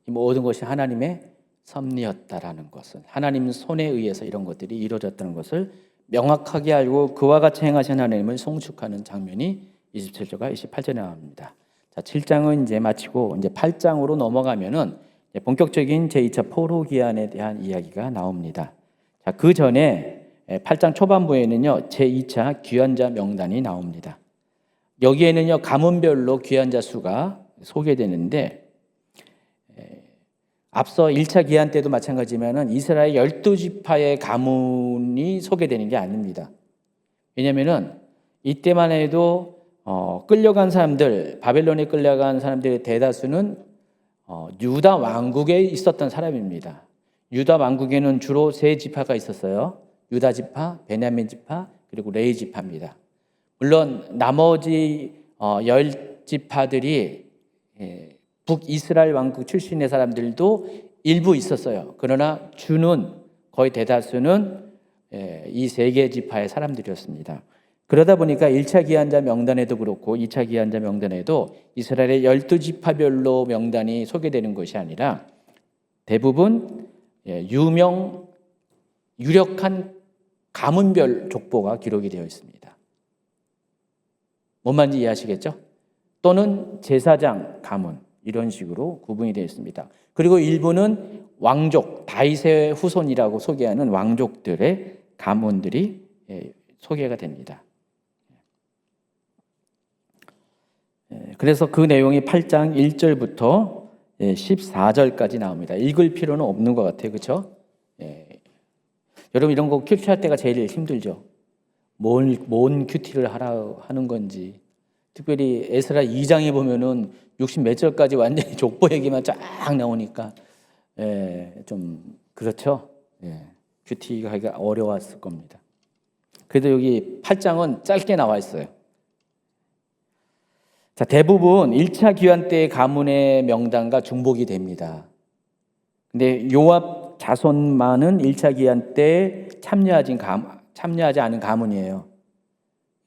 이 모든 것이 하나님의 섭리였다라는 것을, 하나님 손에 의해서 이런 것들이 이루어졌다는 것을 명확하게 알고 그와 같이 행하신 하나님을 송축하는 장면이 27절과 28절에 나옵니다. 자, 7장은 이제 마치고 이제 8장으로 넘어가면은 본격적인 제2차 포로 기한에 대한 이야기가 나옵니다. 자, 그 전에 8장 초반부에는요, 제2차 귀환자 명단이 나옵니다. 여기에는요, 가문별로 귀환자 수가 소개되는데, 앞서 1차 기한 때도 마찬가지지만은 이스라엘 12지파의 가문이 소개되는 게 아닙니다. 왜냐면은 이때만 해도 끌려간 사람들, 바벨론에 끌려간 사람들의 대다수는 유다 왕국에 있었던 사람입니다. 유다 왕국에는 주로 세 지파가 있었어요. 유다 지파, 베냐민 지파, 그리고 레위 지파입니다. 물론 나머지 10지파들이 북이스라엘 왕국 출신의 사람들도 일부 있었어요. 그러나 주는 거의 대다수는 이 세 개 지파의 사람들이었습니다. 그러다 보니까 1차 기한자 명단에도 그렇고 2차 기한자 명단에도 이스라엘의 12지파별로 명단이 소개되는 것이 아니라 대부분 유력한 가문별 족보가 기록이 되어 있습니다. 뭔 말인지 이해하시겠죠? 또는 제사장 가문 이런 식으로 구분이 되어 있습니다. 그리고 일부는 왕족, 다윗의 후손이라고 소개하는 왕족들의 가문들이 소개가 됩니다. 그래서 그 내용이 8장 1절부터 14절까지 나옵니다. 읽을 필요는 없는 것 같아요. 그렇죠? 여러분 이런 거 큐티할 때가 제일 힘들죠. 뭔 큐티를 하는 건지. 특별히 에스라 2장에 보면은 60 몇 절까지 완전히 족보 얘기만 쫙 나오니까 좀 그렇죠. 큐티가 하기가 어려웠을 겁니다. 그래도 여기 8장은 짧게 나와 있어요. 자, 대부분 1차 귀환 때의 가문의 명단과 중복이 됩니다. 근데 요압 자손만은 1차 귀환 때 참여하지 않은 가문이에요.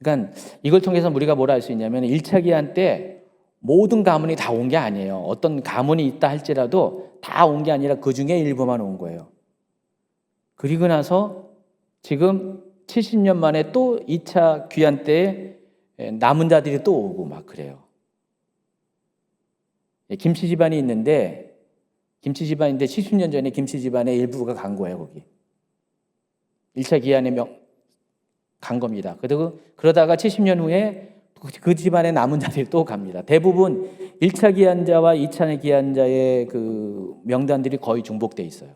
그러니까 이걸 통해서 우리가 뭘 알 수 있냐면 1차 귀환 때 모든 가문이 다 온 게 아니에요. 어떤 가문이 있다 할지라도 다 온 게 아니라 그 중에 일부만 온 거예요. 그리고 나서 지금 70년 만에 또 2차 귀환 때에 남은 자들이 또 오고 막 그래요. 김씨 집안이 있는데 70년 전에 김씨 집안의 일부가 간 거예요. 거기 1차 귀환에 간 겁니다. 그러다가 70년 후에 그 집안의 남은 자들이 또 갑니다. 대부분 1차 기한자와 2차 기한자의 그 명단들이 거의 중복돼 있어요.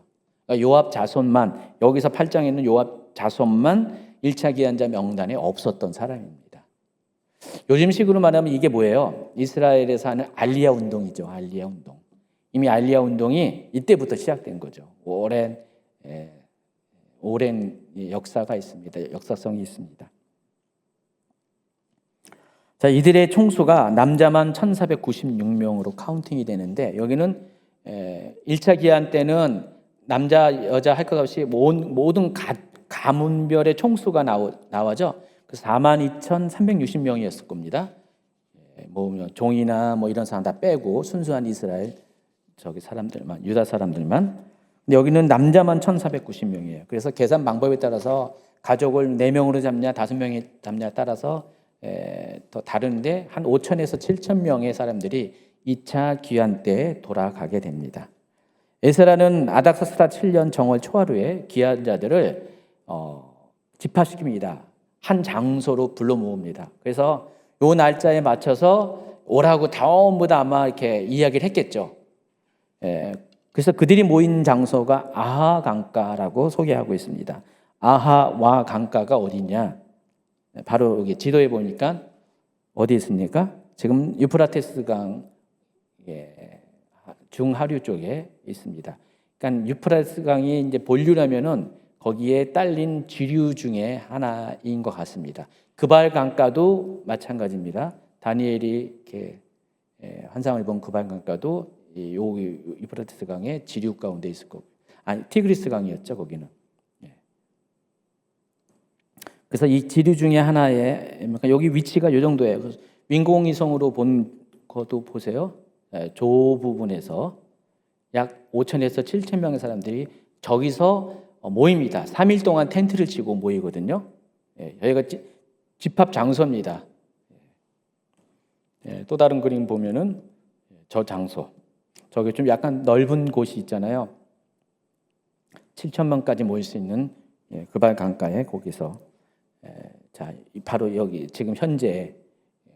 그러니까 요압 자손만, 여기서 8장에 있는 요압 자손만 1차 기한자 명단에 없었던 사람입니다. 요즘식으로 말하면 이게 뭐예요? 이스라엘에서 하는 알리야 운동이죠. 알리야 운동. 이미 알리야 운동이 이때부터 시작된 거죠. 오랜 역사가 있습니다. 역사성이 있습니다. 자, 이들의 총수가 남자만 1496명으로 카운팅이 되는데 여기는 1차 기한 때는 남자 여자 할 것 없이 모든 가문별의 총수가 나와죠. 그 42,360명이었을 겁니다. 뭐 종이나 뭐 이런 사람 다 빼고 순수한 이스라엘 사람들만, 유다 사람들만. 근데 여기는 남자만 1,490명이에요. 그래서 계산 방법에 따라서 가족을 4명으로 잡냐 5명이 잡냐에 따라서 더 다른데 한 5,000에서 7,000명의 사람들이 2차 귀환 때에 돌아가게 됩니다. 에스라는 아닥사스다 7년 정월 초하루에 귀환자들을 집합시킵니다. 한 장소로 불러 모읍니다. 그래서 요 날짜에 맞춰서 오라고 전부 다 아마 이렇게 이야기를 했겠죠. 그래서 그들이 모인 장소가 아하 강가라고 소개하고 있습니다. 아하와 강가가 어디냐? 바로 여기 지도에 보니까 어디 있습니까? 지금 유프라테스 강 중하류 쪽에 있습니다. 그러니까 유프라테스 강이 이제 본류라면은 거기에 딸린 지류 중에 하나인 것 같습니다. 그발 강가도 마찬가지입니다. 다니엘이 이렇게 환상을 본 그발 강가도 요 유프라테스 강의 지류 가운데 있을 거고 아니 티그리스 강이었죠 거기는. 예. 그래서 이 지류 중에 하나에 그러니까 여기 위치가 이 정도예요. 인공위성으로 본 것도 보세요. 예, 조 부분에서 약 5천에서 7천 명의 사람들이 저기서 모입니다. 3일 동안 텐트를 치고 모이거든요. 예, 여기가 집합 장소입니다. 예, 또 다른 그림 보면은 저 장소, 저기 좀 약간 넓은 곳이 있잖아요. 7천 명까지 모일 수 있는 그발 강가에 거기서 자 바로 여기 지금 현재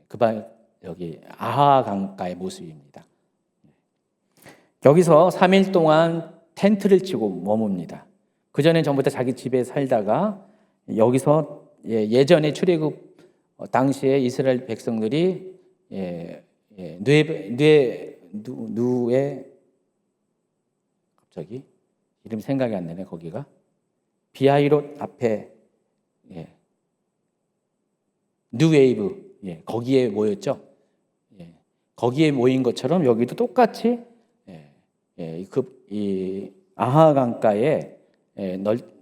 그발 여기 아하 강가의 모습입니다. 여기서 3일 동안 텐트를 치고 머뭅니다. 그 전에 전부 다 자기 집에 살다가 여기서 예전에 출애굽 당시에 이스라엘 백성들이 누에 갑자기 이름 생각이 안 나네. 거기가 비하이롯 앞에 뉴웨이브 거기에 모였죠. 거기에 모인 것처럼 여기도 똑같이 이 아하 강가에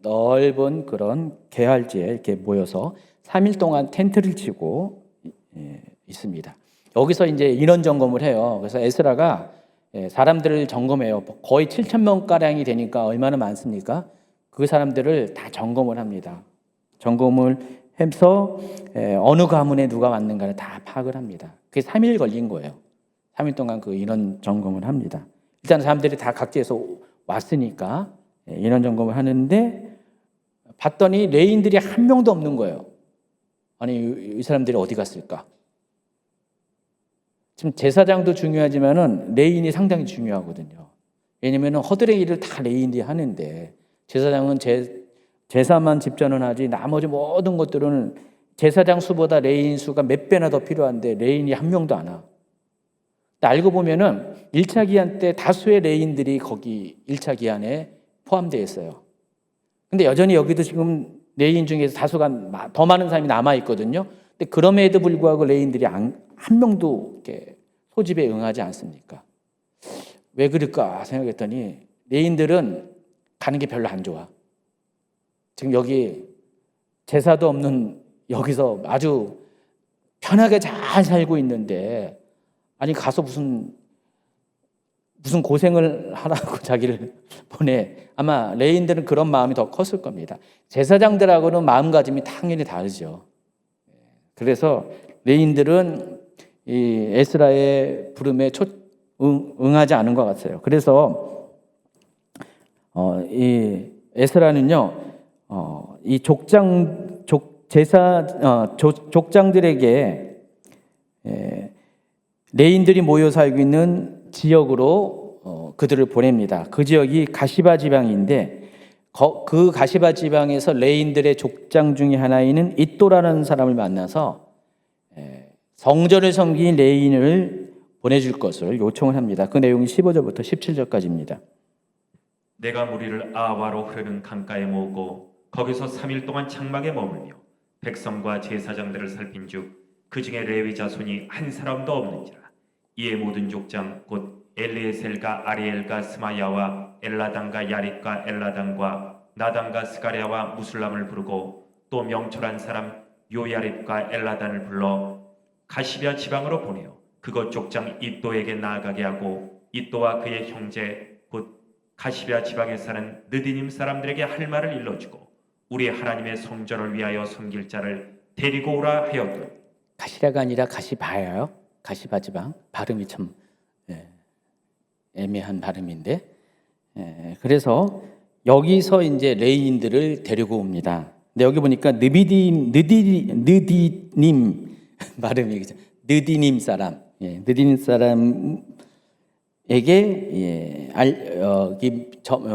넓은 그런 개활지에 이렇게 모여서 3일 동안 텐트를 치고 있습니다. 여기서 이제 인원 점검을 해요. 그래서 에스라가 사람들을 점검해요. 거의 7천 명 가량이 되니까 얼마나 많습니까? 그 사람들을 다 점검을 합니다. 점검을 해서 어느 가문에 누가 왔는가를 다 파악을 합니다. 그게 3일 걸린 거예요. 3일 동안 그 인원 점검을 합니다. 일단 사람들이 다 각지에서 왔으니까 인원 점검을 하는데 봤더니 레인들이 한 명도 없는 거예요. 아니 이 사람들이 어디 갔을까? 지금 제사장도 중요하지만은 레인이 상당히 중요하거든요. 왜냐면은 허들의 일을 다 레인들이 하는데 제사장은 제사만 집전은 하지 나머지 모든 것들은 제사장 수보다 레인 수가 몇 배나 더 필요한데 레인이 한 명도 안 와. 알고 보면은 1차 기한 때 다수의 레인들이 거기 1차 기한에 포함되어 있어요. 근데 여전히 여기도 지금 레인 중에서 다수가 더 많은 사람이 남아 있거든요. 근데 그럼에도 불구하고 레인들이 한 명도 이렇게 소집에 응하지 않습니까? 왜 그럴까 생각했더니 레인들은 가는 게 별로 안 좋아. 지금 여기 제사도 없는 여기서 아주 편하게 잘 살고 있는데 아니 가서 무슨 고생을 하라고 자기를 보내. 아마 레인들은 그런 마음이 더 컸을 겁니다. 제사장들하고는 마음가짐이 당연히 다르죠. 그래서 레인들은 이 에스라의 부름에 응하지 않은 것 같아요. 그래서 이 에스라는요, 이 족장들에게 레인들이 모여 살고 있는 지역으로 그들을 보냅니다. 그 지역이 가시바 지방인데 그 가시바 지방에서 레인들의 족장 중에 하나인 잇도라는 사람을 만나서 성전을 섬긴 레인을 보내줄 것을 요청을 합니다. 그 내용이 15절부터 17절까지입니다.
내가 무리를 아와로 흐르는 강가에 모으고 거기서 3일 동안 장막에 머물며 백성과 제사장들을 살핀즉 그 중에 레위 자손이 한 사람도 없는지라. 이에 모든 족장 곧 엘리에셀과 아리엘과 스마야와 엘라단과 야릿과 엘라단과 나단과 스가랴와 무술람을 부르고 또 명철한 사람 요야립과 엘라단을 불러 가시랴 지방으로 보내어 그것 족장 잇도에게 나아가게 하고 잇도와 그의 형제 곧 가시랴 지방에 사는 느디님 사람들에게 할 말을 일러주고 우리 하나님의 성전을 위하여 섬길 자를 데리고 오라 하였더니.
가시라가 아니라 가시바예요. 가시바 지방 발음이 참 애매한 발음인데 그래서 여기서 이제 레인들을 데리고 옵니다. 근데 여기 보니까 느디님 발음이 그죠? 느디님 사람, 느디님 사람에게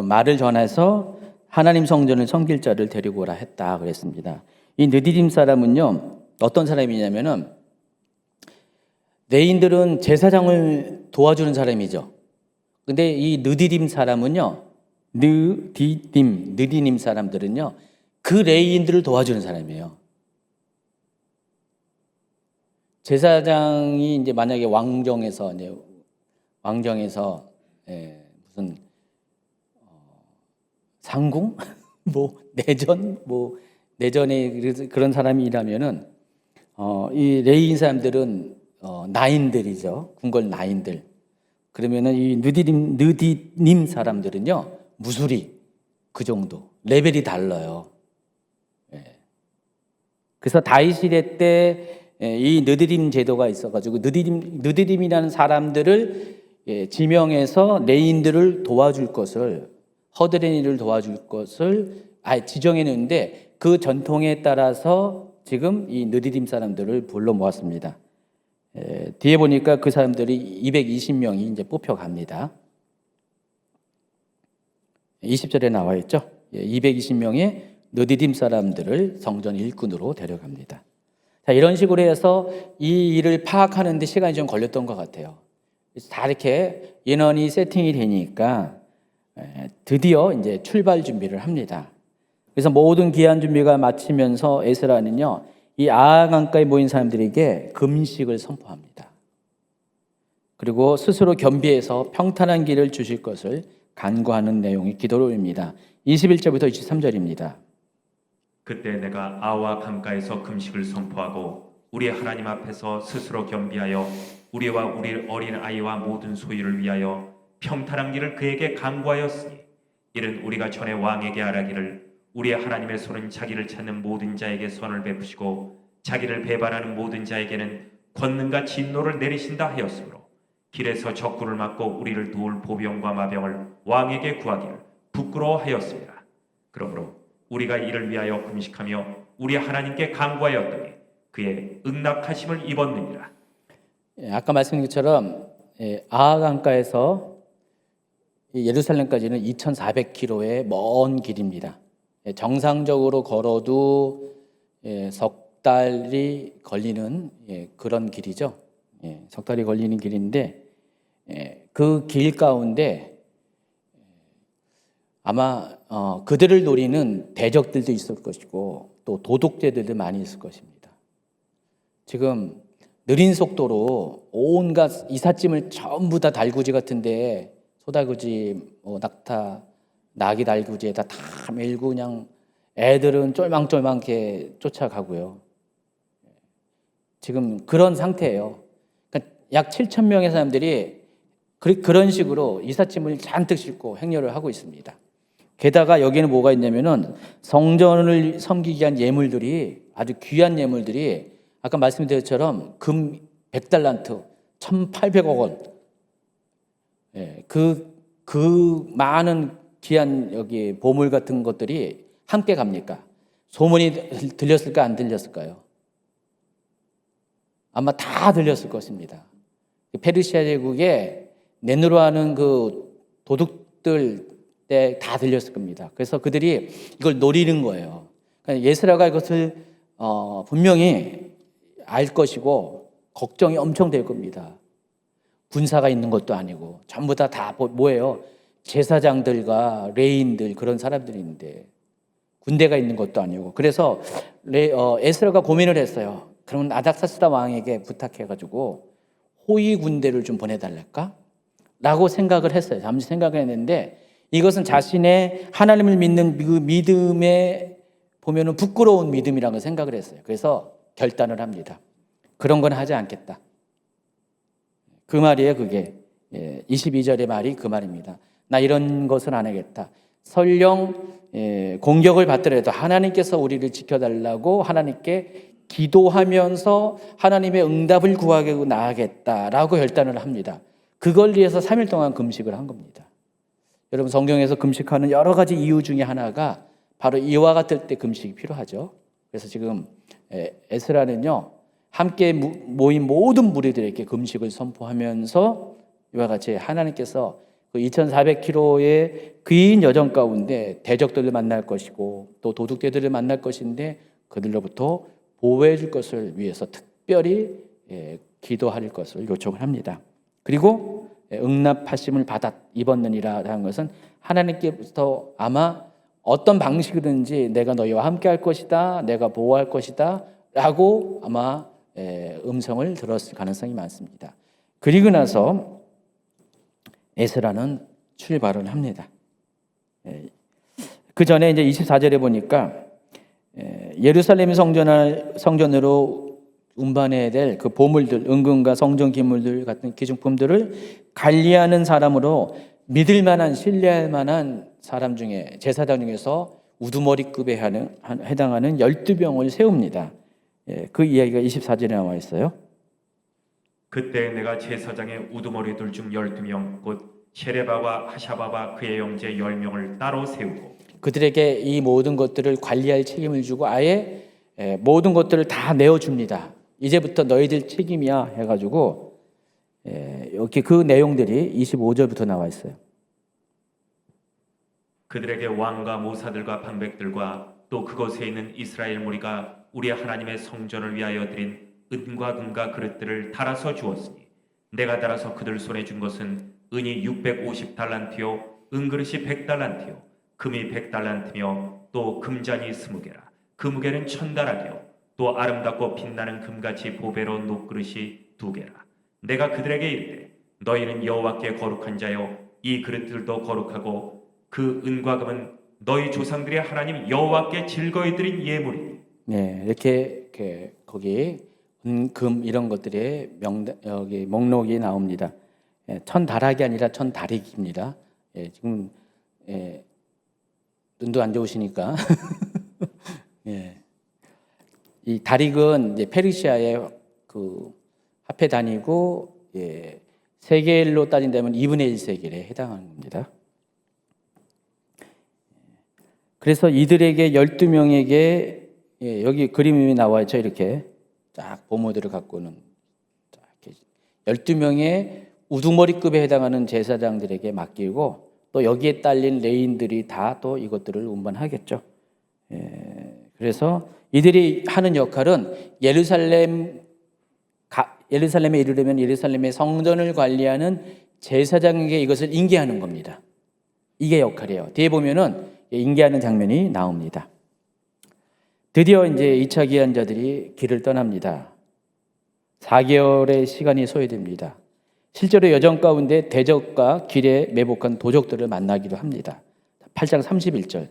말을 전해서 하나님 성전을 섬길 자를 데리고 오라 했다 그랬습니다. 이 느디님 사람은요 어떤 사람이냐면은 레인들은 제사장을 도와주는 사람이죠. 근데 이 느디님 사람은요, 느디님 사람들은요, 그 레인들을 도와주는 사람이에요. 제사장이 이제 만약에 왕정에서 무슨 상궁, 뭐 내전에 그런 사람이라면은 이 레위인 사람들은 나인들이죠. 궁궐 나인들. 그러면은 이 느디님 사람들은요 무술이 그 정도 레벨이 달라요. 예. 그래서 다윗 시대 때 이 느디림 제도가 있어가지고 느디림이라는 사람들을 지명해서 레인들을 도와줄 것을 허드레니를 도와줄 것을 지정해놓는데 그 전통에 따라서 지금 이 느디림 사람들을 불러 모았습니다. 뒤에 보니까 그 사람들이 220명이 이제 뽑혀갑니다. 20절에 나와 있죠. 220명의 느디딤 사람들을 성전 일꾼으로 데려갑니다. 자, 이런 식으로 해서 이 일을 파악하는데 시간이 좀 걸렸던 것 같아요. 그래서 다 이렇게 인원이 세팅이 되니까 드디어 이제 출발 준비를 합니다. 그래서 모든 기한 준비가 마치면서 에스라는요, 이 아하강가에 모인 사람들에게 금식을 선포합니다. 그리고 스스로 겸비해서 평탄한 길을 주실 것을 간구하는 내용의 기도를 올립니다. 21절부터 23절입니다.
그때 내가 아와 강가에서 금식을 선포하고 우리 하나님 앞에서 스스로 겸비하여 우리와 우리 어린 아이와 모든 소유를 위하여 평탄한 길을 그에게 간구하였으니 이는 우리가 전에 왕에게 아뢰기를 우리의 하나님의 손은 자기를 찾는 모든 자에게 선을 베푸시고 자기를 배반하는 모든 자에게는 권능과 진노를 내리신다 하였으므로 길에서 적군을 막고 우리를 도울 보병과 마병을 왕에게 구하기를 부끄러워하였습니다. 그러므로 우리가 이를 위하여 금식하며 우리 하나님께 간구하였더니 그의 응낙하심을 입었느니라.
아까 말씀드린 것처럼 아하강가에서 예루살렘까지는 2,400km의 먼 길입니다. 정상적으로 걸어도 석 달이 걸리는 그런 길이죠. 석 달이 걸리는 길인데 그 길 가운데 아마 그들을 노리는 대적들도 있을 것이고 또 도둑제들도 많이 있을 것입니다. 지금 느린 속도로 온갖 이삿짐을 전부 다 달구지 같은데 소달구지, 낙타, 나귀 달구지에다 다 밀고 그냥 애들은 쫄망쫄망하게 쫓아가고요. 지금 그런 상태예요. 그러니까 약 7,000명의 사람들이 그런 식으로 이삿짐을 잔뜩 싣고 행렬을 하고 있습니다. 게다가 여기는 뭐가 있냐면은 성전을 섬기기 위한 예물들이 아주 귀한 예물들이 아까 말씀드린 것처럼 금 100달란트 1,800억 원. 그 많은 귀한 여기 보물 같은 것들이 함께 갑니까? 소문이 들렸을까 안 들렸을까요? 아마 다 들렸을 것입니다. 페르시아 제국에 내노라하는 그 도둑들 때 다 들렸을 겁니다. 그래서 그들이 이걸 노리는 거예요. 그러니까 예스라가 이것을 분명히 알 것이고 걱정이 엄청 될 겁니다. 군사가 있는 것도 아니고 전부 다 뭐예요? 제사장들과 레인들 그런 사람들인데 군대가 있는 것도 아니고 그래서 에스라가 고민을 했어요. 그러면 아닥사스다 왕에게 부탁해가지고 호위 군대를 좀 보내달랄까? 라고 생각을 했어요. 잠시 생각을 했는데 이것은 자신의 하나님을 믿는 그 믿음에 보면은 부끄러운 믿음이라고 생각을 했어요. 그래서 결단을 합니다. 그런 건 하지 않겠다. 그 말이에요, 그게. 22절의 말이 그 말입니다. 나 이런 것은 안 하겠다. 설령 공격을 받더라도 하나님께서 우리를 지켜달라고 하나님께 기도하면서 하나님의 응답을 구하고 나아가겠다라고 결단을 합니다. 그걸 위해서 3일 동안 금식을 한 겁니다. 여러분 성경에서 금식하는 여러 가지 이유 중에 하나가 바로 이와 같을 때 금식이 필요하죠. 그래서 지금 에스라는요 함께 모인 모든 무리들에게 금식을 선포하면서 이와 같이 하나님께서 그 2,400km의 긴 여정 가운데 대적들을 만날 것이고 또 도둑들을 만날 것인데 그들로부터 보호해 줄 것을 위해서 특별히 기도할 것을 요청을 합니다. 그리고 응답하심을 받아 입었느니라라는 것은 하나님께부터 아마 어떤 방식이든지 내가 너희와 함께 할 것이다, 내가 보호할 것이다 라고 아마 음성을 들었을 가능성이 많습니다. 그리고 나서 에스라는 출발을 합니다. 그 전에 이제 24절에 보니까 예루살렘 성전으로 운반해야 될 그 보물들, 은금과 성전 기물들 같은 기중품들을 관리하는 사람으로 믿을 만한, 신뢰할 만한 사람 중에, 제사장 중에서 우두머리급에 해당하는 12명을 세웁니다. 그 이야기가 24절에 나와 있어요.
그때 내가 제사장의 우두머리들 중 12명 곧 셰레바와 하샤바와 그의 형제 10명을 따로 세우고
그들에게 이 모든 것들을 관리할 책임을 주고 아예 모든 것들을 다 내어줍니다. 이제부터 너희들 책임이야 해가지고 여기 그 내용들이 25절부터 나와 있어요.
그들에게 왕과 모사들과 방백들과 또 그곳에 있는 이스라엘 무리가 우리 하나님의 성전을 위하여 드린 은과 금과 그릇들을 달아서 주었으니 내가 달아서 그들 손에 준 것은 은이 650달란트요 은그릇이 100달란트요 금이 100달란트며 또 금잔이 20개라 그 무게는 1000다락이요 또 아름답고 빛나는 금같이 보배로 녹그릇이 2개라 내가 그들에게 이르되 너희는 여호와께 거룩한 자요 이 그릇들도 거룩하고 그 은과 금은 너희 조상들의 하나님 여호와께 즐거이 드린 예물이니.
네, 이렇게 거기 금 이런 것들의 여기 목록이 나옵니다. 1000다락이 아니라 1000다릭입니다. 지금 눈도 안 좋으시니까 이 다릭은 이제 페르시아의 그 화폐 단위고 세겔로 따진다면 2분의 1세겔에 해당하는 겁니다. 그래서 이들에게 12명에게 여기 그림이 나와 있죠. 이렇게 쫙 보모들을 갖고는 12명의 우두머리급에 해당하는 제사장들에게 맡기고 또 여기에 딸린 레인들이 다 또 이것들을 운반하겠죠. 그래서 이들이 하는 역할은 예루살렘에 이르려면 예루살렘의 성전을 관리하는 제사장에게 이것을 인계하는 겁니다. 이게 역할이에요. 뒤에 보면은 인계하는 장면이 나옵니다. 드디어 이제 2차 기한자들이 길을 떠납니다. 4개월의 시간이 소요됩니다. 실제로 여정 가운데 대적과 길에 매복한 도적들을 만나기도 합니다. 8장 31절.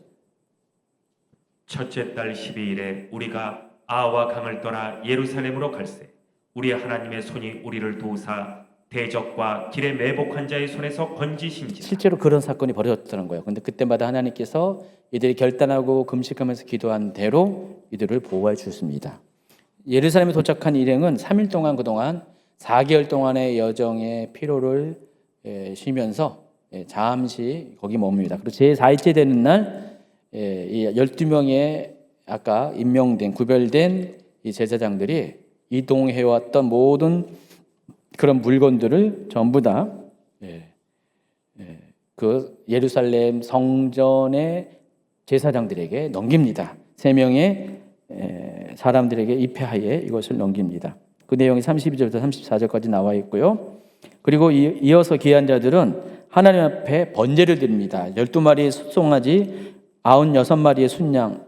첫째 달 12일에 우리가 아와 강을 떠나 예루살렘으로 갈새 우리 하나님의 손이 우리를 도우사 대적과 길에 매복한 자의 손에서 건지신지라.
실제로 그런 사건이 벌어졌다는 거예요. 근데 그때마다 하나님께서 이들이 결단하고 금식하면서 기도한 대로 이들을 보호해 주셨습니다. 예루살렘에 도착한 일행은 3일 동안 그동안 4개월 동안의 여정의 피로를 쉬면서 잠시 거기 머뭅니다. 그리고 제4일째 되는 날 이 12명의 아까 임명된 구별된 이 제사장들이 이동해왔던 모든 그런 물건들을 전부 다 그 예루살렘 성전의 제사장들에게 넘깁니다. 3명의 사람들에게 입회하에 이것을 넘깁니다. 그 내용이 32절부터 34절까지 나와 있고요. 그리고 이어서 기한자들은 하나님 앞에 번제를 드립니다. 12마리의 숫송아지, 96마리의 순양,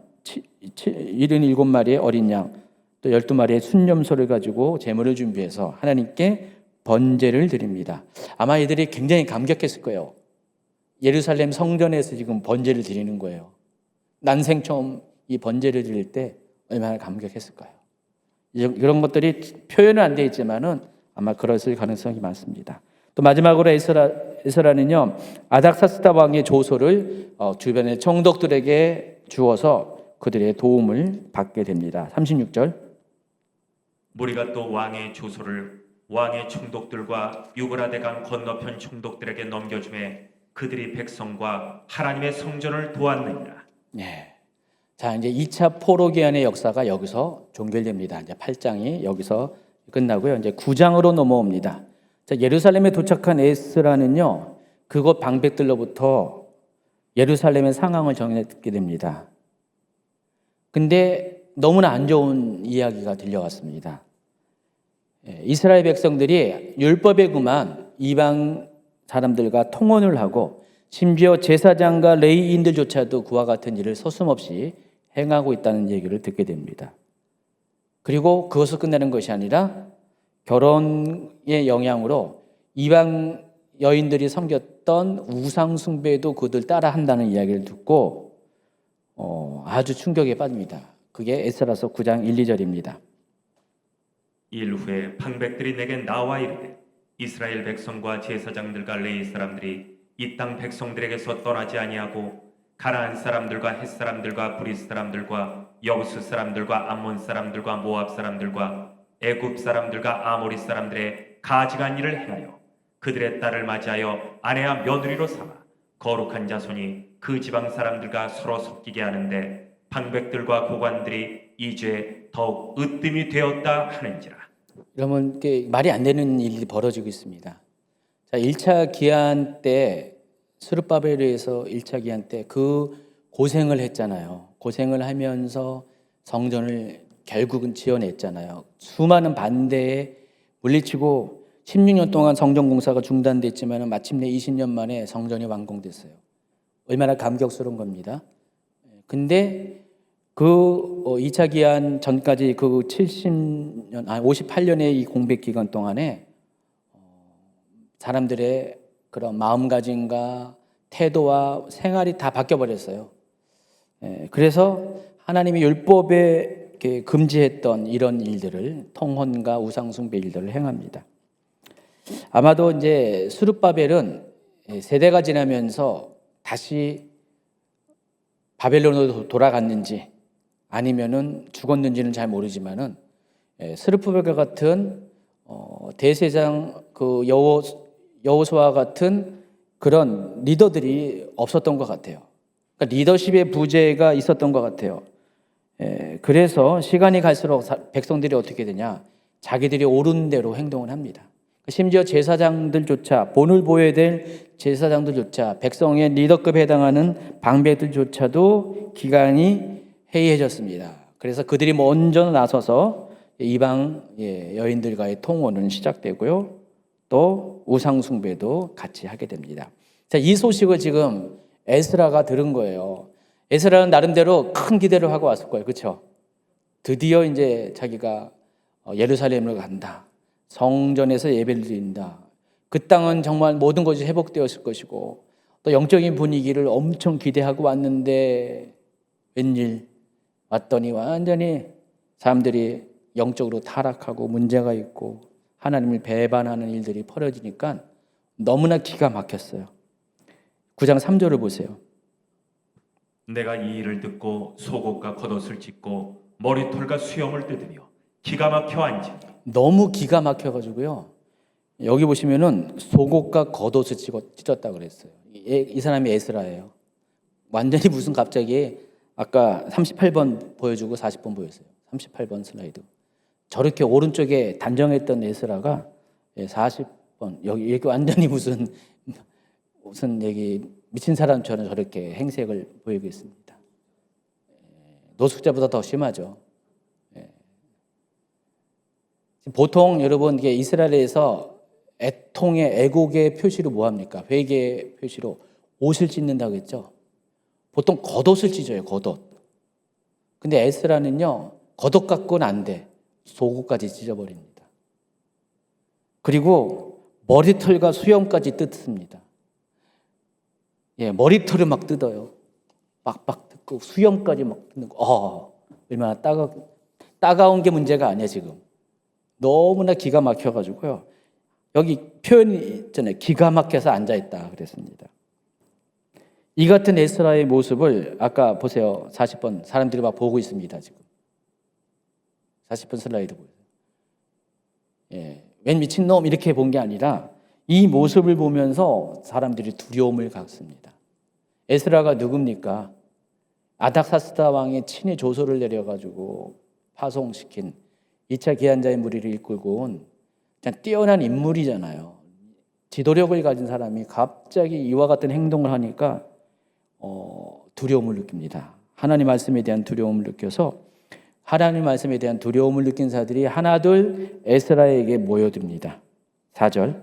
77마리의 어린 양, 또 12마리의 순염소를 가지고 제물을 준비해서 하나님께 번제를 드립니다. 아마 이들이 굉장히 감격했을 거예요. 예루살렘 성전에서 지금 번제를 드리는 거예요. 난생 처음 이 번제를 드릴 때 얼마나 감격했을까요? 이런 것들이 표현은 안 되어 있지만은 아마 그랬을 가능성이 많습니다. 또 마지막으로 에스라는요 아닥사스다 왕의 조서를 주변의 총독들에게 주어서 그들의 도움을 받게 됩니다. 36절.
무리가 또 왕의 조서를 왕의 총독들과 유브라데강 건너편 총독들에게 넘겨주매 그들이 백성과 하나님의 성전을 도왔느니라.
네. 자, 이제 2차 포로 기한의 역사가 여기서 종결됩니다. 이제 8장이 여기서 끝나고요. 이제 9장으로 넘어옵니다. 자, 예루살렘에 도착한 에스라는요. 그곳 방백들로부터 예루살렘의 상황을 정리하게 됩니다. 근데 너무나 안 좋은 이야기가 들려왔습니다. 이스라엘 백성들이 율법에 그만 이방 사람들과 통혼을 하고 심지어 제사장과 레위인들조차도 그와 같은 일을 서슴없이 행하고 있다는 얘기를 듣게 됩니다. 그리고 그것을 끝내는 것이 아니라 결혼의 영향으로 이방 여인들이 섬겼던 우상 숭배도 그들 따라 한다는 이야기를 듣고 아주 충격에 빠집니다. 그게 에스라서 9장 1, 2절입니다.
일 후에 방백들이 내게 나와 이르되 이스라엘 백성과 제사장들과 레위 사람들이 이 땅 백성들에게서 떠나지 아니하고 가나안 사람들과 헷 사람들과 브릿 사람들과 여부스 사람들과 암몬 사람들과 모압 사람들과 애굽 사람들과 아모리 사람들의 가증한 일을 행하여 그들의 딸을 맞이하여 아내와 며느리로 삼아 거룩한 자손이 그 지방 사람들과 서로 섞이게 하는데 방백들과 고관들이 이 죄에 더욱 으뜸이 되었다 하는지라.
그러면 이게 말이 안 되는 일이 벌어지고 있습니다. 자, 1차 기한 때 스룹바벨에서 1차 기한 때 그 고생을 했잖아요. 고생을 하면서 성전을 결국은 지어냈잖아요. 수많은 반대에 물리치고 16년 동안 성전 공사가 중단됐지만 마침내 20년 만에 성전이 완공됐어요. 얼마나 감격스러운 겁니다. 근데 그 2차 기한 전까지 그 58년의 이 공백 기간 동안에 사람들의 그런 마음가짐과 태도와 생활이 다 바뀌어버렸어요. 그래서 하나님이 율법에 이렇게 금지했던 이런 일들을 통혼과 우상숭배 일들을 행합니다. 아마도 이제 스룹바벨은 세대가 지나면서 다시 바벨론으로 돌아갔는지 아니면은 죽었는지는 잘 모르지만은 스룹바벨 같은 대제사장 그 여호수아 같은 그런 리더들이 없었던 것 같아요. 그러니까 리더십의 부재가 있었던 것 같아요. 그래서 시간이 갈수록 백성들이 어떻게 되냐? 자기들이 옳은 대로 행동을 합니다. 심지어 제사장들조차 본을 보여야 될 제사장들조차 백성의 리더급에 해당하는 방백들조차도 기간이 해이해졌습니다. 그래서 그들이 먼저 나서서 이방 여인들과의 통혼은 시작되고요. 또 우상숭배도 같이 하게 됩니다. 자, 이 소식을 지금 에스라가 들은 거예요. 에스라는 나름대로 큰 기대를 하고 왔을 거예요. 그렇죠? 드디어 이제 자기가 예루살렘으로 간다. 성전에서 예배를 드린다. 그 땅은 정말 모든 것이 회복되었을 것이고 또 영적인 분위기를 엄청 기대하고 왔는데 웬일 왔더니 완전히 사람들이 영적으로 타락하고 문제가 있고 하나님을 배반하는 일들이 벌어지니까 너무나 기가 막혔어요. 9장 3절을 보세요.
내가 이 일을 듣고 속옷과 겉옷을 찢고 머리털과 수염을 뜯으며 기가 막혀 앉으니
너무 기가 막혀가지고요. 여기 보시면은 속옷과 겉옷을 찢었다 그랬어요. 이 사람이 에스라예요. 완전히 무슨 갑자기 아까 38번 보여주고 40번 보였어요. 38번 슬라이드. 저렇게 오른쪽에 단정했던 에스라가 40번 여기 완전히 무슨 여기 미친 사람처럼 저렇게 행색을 보이고 있습니다. 노숙자보다 더 심하죠. 보통 여러분 이게 이스라엘에서 애통의 애곡의 표시로 뭐 합니까? 회개의 표시로 옷을 찢는다고 했죠. 보통 겉옷을 찢어요. 겉옷. 근데 에스라는요. 겉옷 갖고는 안 돼. 속옷까지 찢어버립니다. 그리고 머리털과 수염까지 뜯습니다. 머리털을 막 뜯어요. 빡빡 뜯고 수염까지 막 뜯는 거. 얼마나 따가운 게 문제가 아니야 지금. 너무나 기가 막혀가지고요. 여기 표현이 있잖아요. 기가 막혀서 앉아있다 그랬습니다. 이 같은 에스라의 모습을 아까 보세요. 40번 사람들이 막 보고 있습니다. 지금 40번 슬라이드 보세요. 웬 미친놈 이렇게 본 게 아니라 이 모습을 보면서 사람들이 두려움을 갖습니다. 에스라가 누굽니까? 아닥사스다 왕의 친히 조서를 내려가지고 파송시킨 2차 기한자의 무리를 이끌고 온 뛰어난 인물이잖아요. 지도력을 가진 사람이 갑자기 이와 같은 행동을 하니까 두려움을 느낍니다. 하나님 말씀에 대한 두려움을 느껴서 하나님 말씀에 대한 두려움을 느낀 자들이 하나둘 에스라에게 모여듭니다. 4절.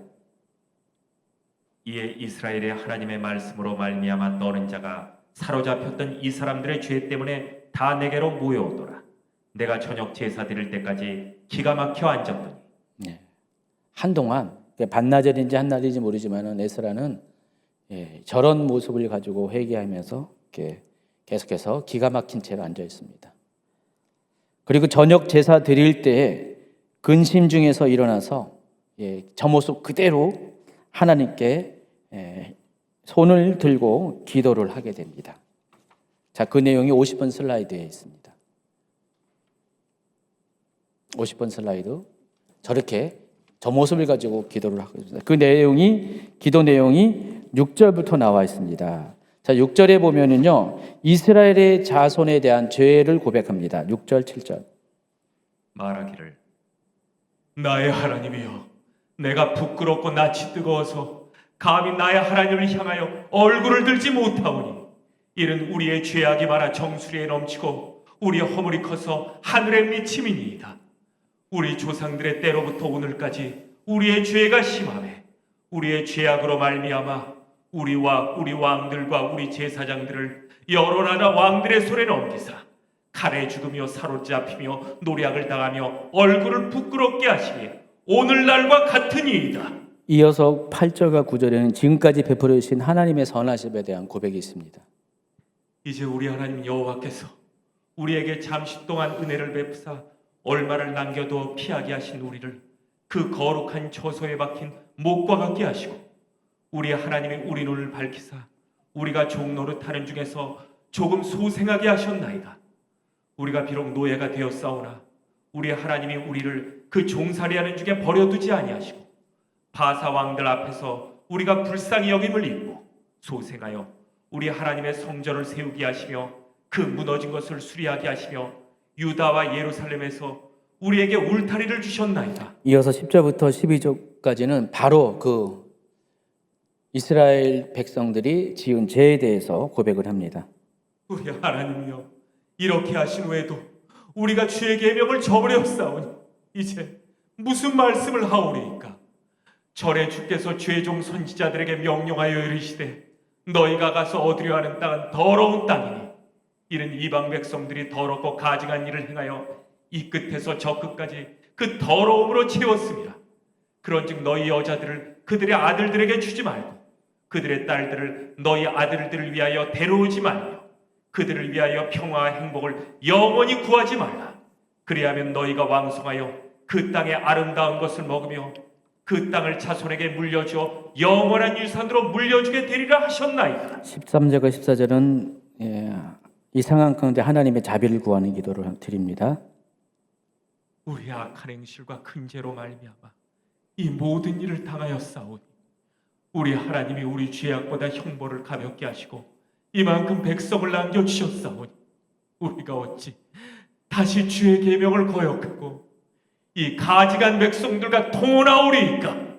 이에 이스라엘의 하나님의 말씀으로 말미암아 떠는 자가 사로잡혔던 이 사람들의 죄 때문에 다 내게로 모여오더라. 내가 저녁 제사 드릴 때까지 기가 막혀 앉았더니
한동안 반나절인지 한나절인지 모르지만은 에스라는 저런 모습을 가지고 회개하면서 이렇게 계속해서 기가 막힌 채로 앉아 있습니다. 그리고 저녁 제사 드릴 때 근심 중에서 일어나서 저 모습 그대로 하나님께 손을 들고 기도를 하게 됩니다. 자, 그 내용이 50번 슬라이드에 있습니다. 50번 슬라이드. 저렇게 저 모습을 가지고 기도를 하고 있습니다. 그 내용이, 기도 내용이 6절부터 나와 있습니다. 자, 6절에 보면은요, 이스라엘의 자손에 대한 죄를 고백합니다. 6절, 7절.
말하기를 나의 하나님이여, 내가 부끄럽고 낯이 뜨거워서 감히 나의 하나님을 향하여 얼굴을 들지 못하오니 이는 우리의 죄악이 많아 정수리에 넘치고 우리의 허물이 커서 하늘에 미침이니이다. 우리 조상들의 때로부터 오늘까지 우리의 죄가 심하매 우리의 죄악으로 말미암아 우리와 우리 왕들과 우리 제사장들을 여러 나라 왕들의 손에 넘기사 칼에 죽으며 사로잡히며 노략을 당하며 얼굴을 부끄럽게 하시니 오늘날과 같으니이다.
이어서 8절과 9절에는 지금까지 베풀어 주신 하나님의 선하심에 대한 고백이 있습니다.
이제 우리 하나님 여호와께서 우리에게 잠시 동안 은혜를 베푸사 얼마를 남겨두어 피하게 하신 우리를 그 거룩한 처소에 박힌 목과 같게 하시고 우리 하나님이 우리 눈을 밝히사 우리가 종노릇하는 중에서 조금 소생하게 하셨나이다. 우리가 비록 노예가 되었사오나 우리 하나님이 우리를 그 종살이하는 중에 버려두지 아니하시고 바사 왕들 앞에서 우리가 불쌍히 여김을 입고 소생하여 우리 하나님의 성전을 세우게 하시며 그 무너진 것을 수리하게 하시며 유다와 예루살렘에서 우리에게 울타리를 주셨나이다.
이어서 10절부터 12절까지는 바로 그 이스라엘 백성들이 지은 죄에 대해서 고백을 합니다.
우리 하나님이여, 이렇게 하신 후에도 우리가 주의 계명을 저버렸사오니 이제 무슨 말씀을 하오리이까? 전에 주께서 주의 종 선지자들에게 명령하여 이르시되 너희가 가서 얻으려 하는 땅은 더러운 땅이니 이는 이방 백성들이 더럽고 가증한 일을 행하여 이 끝에서 저 끝까지 그 더러움으로 채웠습니다. 그런즉 너희 여자들을 그들의 아들들에게 주지 말고 그들의 딸들을 너희 아들들을 위하여 데려오지 말며 그들을 위하여 평화와 행복을 영원히 구하지 말라. 그리하면 너희가 왕성하여 그 땅의 아름다운 것을 먹으며 그 땅을 자손에게 물려주어 영원한 유산으로 물려주게 되리라 하셨나이다.
13절과 14절은 이 상황 가운데 하나님의 자비를 구하는 기도를 드립니다.
우리의 악한 행실과 큰 죄로 말미암아 이 모든 일을 당하였사오니 우리 하나님이 우리 죄악보다 형벌을 가볍게 하시고 이만큼 백성을 남겨주셨사오니 우리가 어찌 다시 주의 계명을 거역하고 이 가증한 백성들과 통혼하오리이까?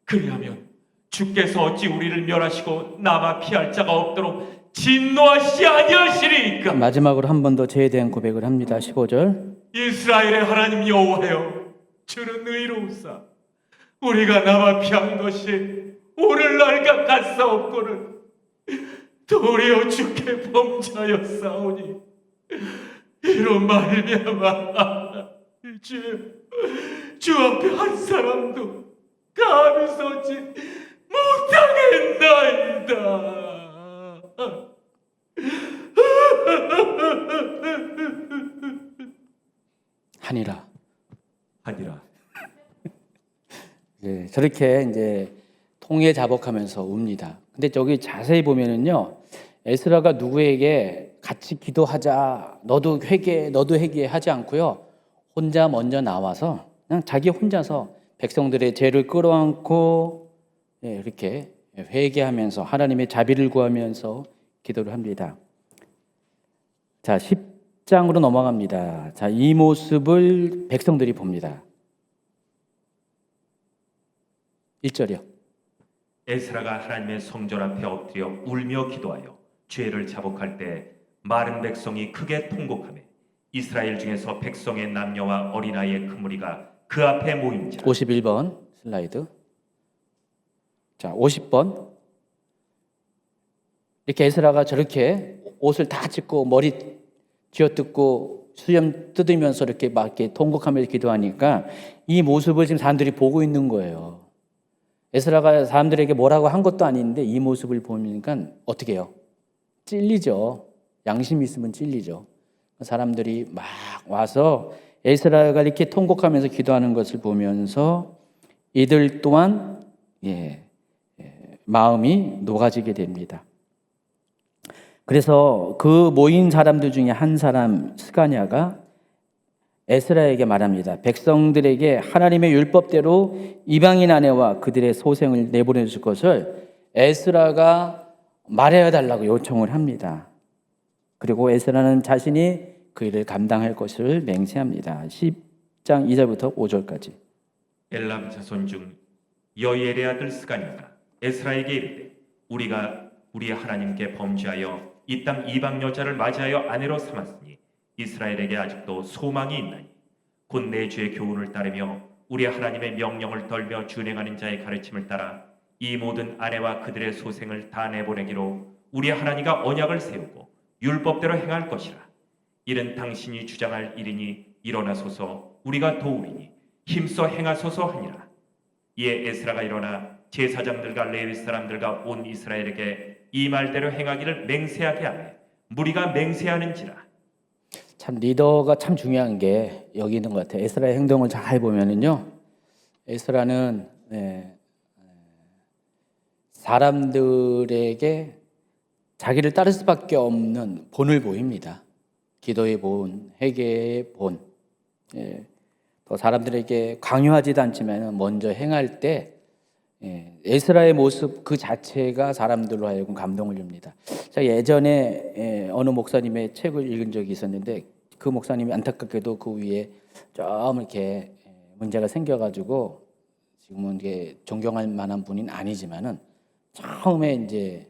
그리하면 주께서 어찌 우리를 멸하시고 남아 피할 자가 없도록 진노하시지 아니하시리이까?
마지막으로 한 번 더 죄에 대한 고백을 합니다. 15절.
이스라엘의 하나님 여호와여, 주는 의로우사 우리가 남아 피한 것이 오늘날과 같사옵고는 도리어 주께 범죄하였사오니 이로 말미암아 주 앞에 한 사람도 감히 서지 못하겠나이다. 하니라.
저렇게 이제 통에 자복하면서 웁니다. 근데 저기 자세히 보면은요, 에스라가 누구에게 같이 기도하자, 너도 회개해 하지 않고요, 혼자 먼저 나와서 그냥 자기 혼자서 백성들의 죄를 끌어안고 이렇게 회개하면서 하나님의 자비를 구하면서 기도를 합니다. 자, 10장으로 넘어갑니다. 자, 이 모습을 백성들이 봅니다. 1절이요.
에스라가 하나님의 성전 앞에 엎드려 울며 기도하여 죄를 자복할 때 마른 백성이 크게 통곡하며 이스라엘 중에서 백성의 남녀와 어린아이의 큰 무리가 그 앞에 모인지라.
51번 슬라이드. 자, 50번. 이렇게 에스라가 저렇게 옷을 다 찢고 머리 쥐어뜯고 수염 뜯으면서 이렇게 막 이렇게 통곡하면서 기도하니까 이 모습을 지금 사람들이 보고 있는 거예요. 에스라가 사람들에게 뭐라고 한 것도 아닌데 이 모습을 보니까 어떻게 해요? 찔리죠. 양심 있으면 찔리죠. 사람들이 막 와서 에스라가 이렇게 통곡하면서 기도하는 것을 보면서 이들 또한 마음이 녹아지게 됩니다. 그래서 그 모인 사람들 중에 한 사람 스가냐가 에스라에게 말합니다. 백성들에게 하나님의 율법대로 이방인 아내와 그들의 소생을 내보내 줄 것을 에스라가 말해 달라고 요청을 합니다. 그리고 에스라는 자신이 그 일을 감당할 것을 맹세합니다. 10장 2절부터 5절까지.
엘람 자손 중 여이엘의 아들 스가냐가 에스라에게 이르되 우리가 우리 하나님께 범죄하여 이 땅 이방 여자를 맞이하여 아내로 삼았으니 이스라엘에게 아직도 소망이 있나니 곧 내 주의 교훈을 따르며 우리 하나님의 명령을 떨며 준행하는 자의 가르침을 따라 이 모든 아내와 그들의 소생을 다 내보내기로 우리 하나님과 언약을 세우고 율법대로 행할 것이라. 이는 당신이 주장할 일이니 일어나소서 우리가 도우리니 힘써 행하소서 하니라. 이에 에스라가 일어나 제사장들과 레위 사람들과 온 이스라엘에게 이 말대로 행하기를 맹세하게 하매 무리가 맹세하는지라.
참 리더가 참 중요한 게 여기 있는 것 같아요. 에스라의 행동을 잘 보면은요, 에스라는 사람들에게 자기를 따를 수밖에 없는 본을 보입니다. 기도의 본, 회개의 본. 또 사람들에게 강요하지도 않지만 먼저 행할 때 에스라의 모습 그 자체가 사람들로 하여금 감동을 줍니다. 제가 예전에 어느 목사님의 책을 읽은 적이 있었는데 그 목사님이 안타깝게도 그 위에 좀 이렇게 문제가 생겨가지고 지금은 이게 존경할 만한 분은 아니지만은 처음에 이제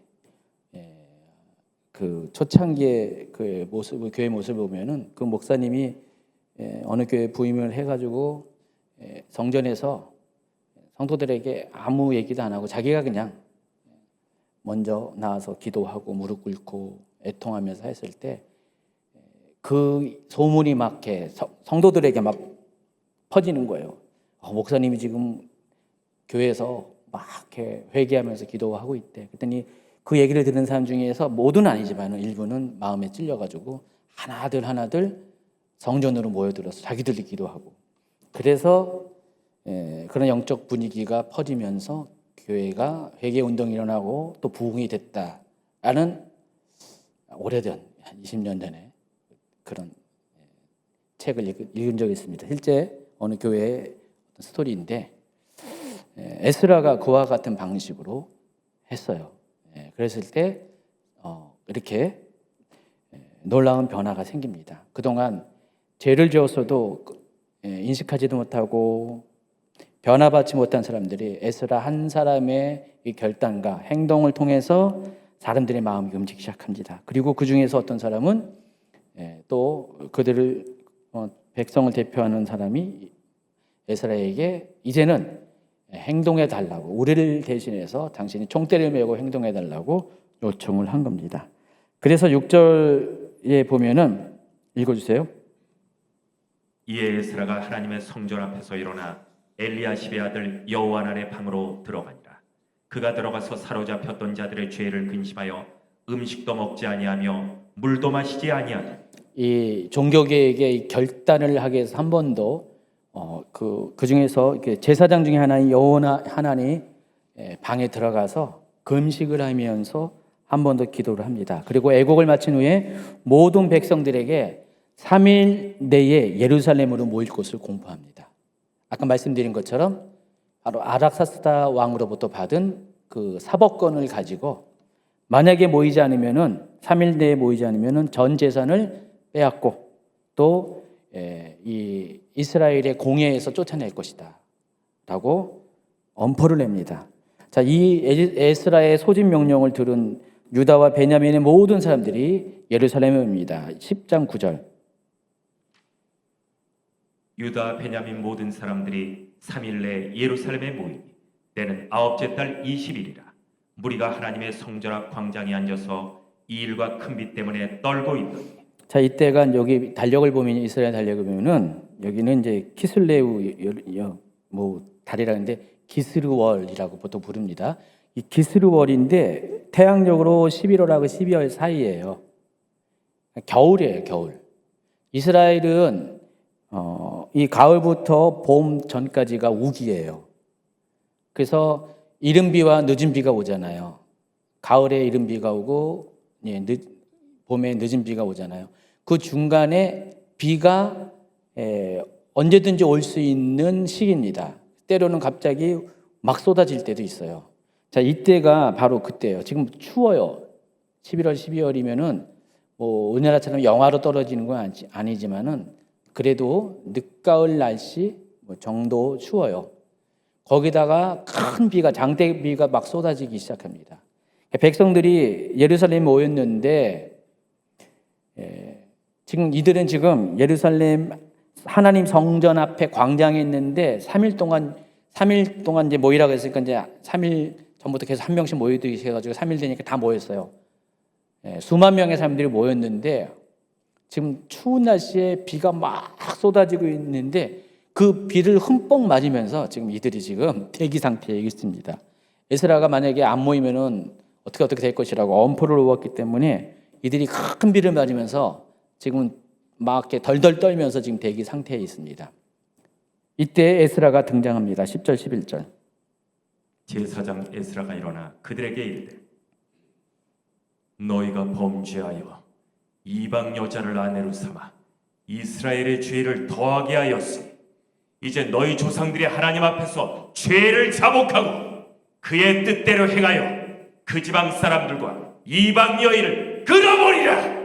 그 초창기의 그 모습, 교회 모습을 보면은 그 목사님이 어느 교회 부임을 해가지고 성전에서 성도들에게 아무 얘기도 안 하고 자기가 그냥 먼저 나와서 기도하고 무릎 꿇고 애통하면서 했을 때 그 소문이 막 이렇게 성도들에게 막 퍼지는 거예요. 목사님이 지금 교회에서 막 이렇게 회개하면서 기도하고 있대. 그랬더니 그 얘기를 듣는 사람 중에서 모두는 아니지만 일부는 마음에 찔려가지고 하나들 성전으로 모여들어서 자기들이 기도하고 그래서 그런 영적 분위기가 퍼지면서 교회가 회개 운동이 일어나고 또 부흥이 됐다라는 오래된 한 20년 전에 그런 책을 읽은 적이 있습니다. 실제 어느 교회의 스토리인데 에스라가 그와 같은 방식으로 했어요. 그랬을 때 이렇게 놀라운 변화가 생깁니다. 그동안 죄를 지었어도 인식하지도 못하고 변화받지 못한 사람들이 에스라 한 사람의 이 결단과 행동을 통해서 사람들의 마음이 움직이기 시작합니다. 그리고 그 중에서 어떤 사람은 또 그들을 백성을 대표하는 사람이 에스라에게 이제는 행동해 달라고 우리를 대신해서 당신이 총대를 메고 행동해 달라고 요청을 한 겁니다. 그래서 6절에 보면은 읽어주세요.
이에 에스라가 하나님의 성전 앞에서 일어나 엘리야십의 아들 여호하난의 방으로 들어가니라. 그가 들어가서 사로잡혔던 자들의 죄를 근심하여 음식도 먹지 아니하며 물도 마시지 아니하더니
이 종교계에게 결단을 하기 위해서 한 번도 그 중에서 제사장 중에 하나인 여호하난이 방에 들어가서 금식을 하면서 한 번 더 기도를 합니다. 그리고 애곡을 마친 후에 모든 백성들에게 3일 내에 예루살렘으로 모일 것을 공포합니다. 아까 말씀드린 것처럼 바로 아닥사스다 왕으로부터 받은 그 사법권을 가지고 만약에 모이지 않으면은 3일 내에 모이지 않으면은 전 재산을 빼앗고 또 이 이스라엘의 공회에서 쫓아낼 것이다라고 엄포를 냅니다. 자, 이 에스라의 소집 명령을 들은 유다와 베냐민의 모든 사람들이 예루살렘에 옵니다. 10장 9절.
유다 베냐민 모든 사람들이 3일 내에 예루살렘에 모이니 때는 9째 달 20일이라. 무리가 하나님의 성전 앞 광장에 앉아서 이 일과 큰 빛 때문에 떨고 있더니.
자, 이때가 여기 달력을 보면 이스라엘 달력을 보면은 여기는 이제 키슬레우 뭐 달이라는데 기스르월이라고 보통 부릅니다. 이 기스르월인데 태양적으로 11월하고 12월 사이예요. 겨울이에요, 겨울. 이스라엘은 이 가을부터 봄 전까지가 우기예요. 그래서 이른 비와 늦은 비가 오잖아요. 가을에 이른 비가 오고 봄에 늦은 비가 오잖아요. 그 중간에 비가 언제든지 올 수 있는 시기입니다. 때로는 갑자기 막 쏟아질 때도 있어요. 자, 이때가 바로 그때예요. 지금 추워요. 11월, 12월이면은 뭐 우리나라처럼 영하로 떨어지는 건 아니지만은 그래도 늦가을 날씨 정도 추워요. 거기다가 큰 비가 장대비가 막 쏟아지기 시작합니다. 백성들이 예루살렘에 모였는데 지금 이들은 지금 예루살렘 하나님 성전 앞에 광장에 있는데 3일 동안 이제 모이라고 했으니까 이제 3일 전부터 계속 한 명씩 모이듯이 해가지고 3일 되니까 다 모였어요. 수만 명의 사람들이 모였는데 지금 추운 날씨에 비가 막 쏟아지고 있는데 그 비를 흠뻑 맞으면서 지금 이들이 지금 대기 상태에 있습니다. 에스라가 만약에 안 모이면은 어떻게 될 것이라고 엄포를 놓았기 때문에 이들이 큰 비를 맞으면서 지금 막 이렇게 덜덜 떨면서 지금 대기 상태에 있습니다. 이때 에스라가 등장합니다. 10절 11절.
제사장 에스라가 일어나 그들에게 이르되 너희가 범죄하여 이방 여자를 아내로 삼아 이스라엘의 죄를 더하게 하였으니 이제 너희 조상들이 하나님 앞에서 죄를 자복하고 그의 뜻대로 행하여 그 지방 사람들과 이방 여인을 끊어버리라.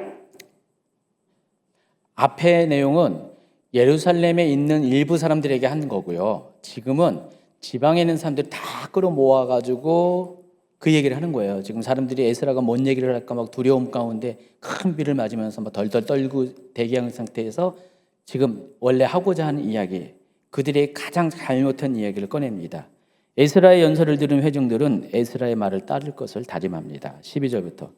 앞의 내용은 예루살렘에 있는 일부 사람들에게 한 거고요. 지금은 지방에 있는 사람들 다 끌어모아가지고 그 얘기를 하는 거예요. 지금 사람들이 에스라가 뭔 얘기를 할까 막 두려움 가운데 큰 비를 맞으면서 막 덜덜 떨고 대기하는 상태에서 지금 원래 하고자 하는 이야기, 그들의 가장 잘못한 이야기를 꺼냅니다. 에스라의 연설을 들은 회중들은 에스라의 말을 따를 것을 다짐합니다. 12절부터.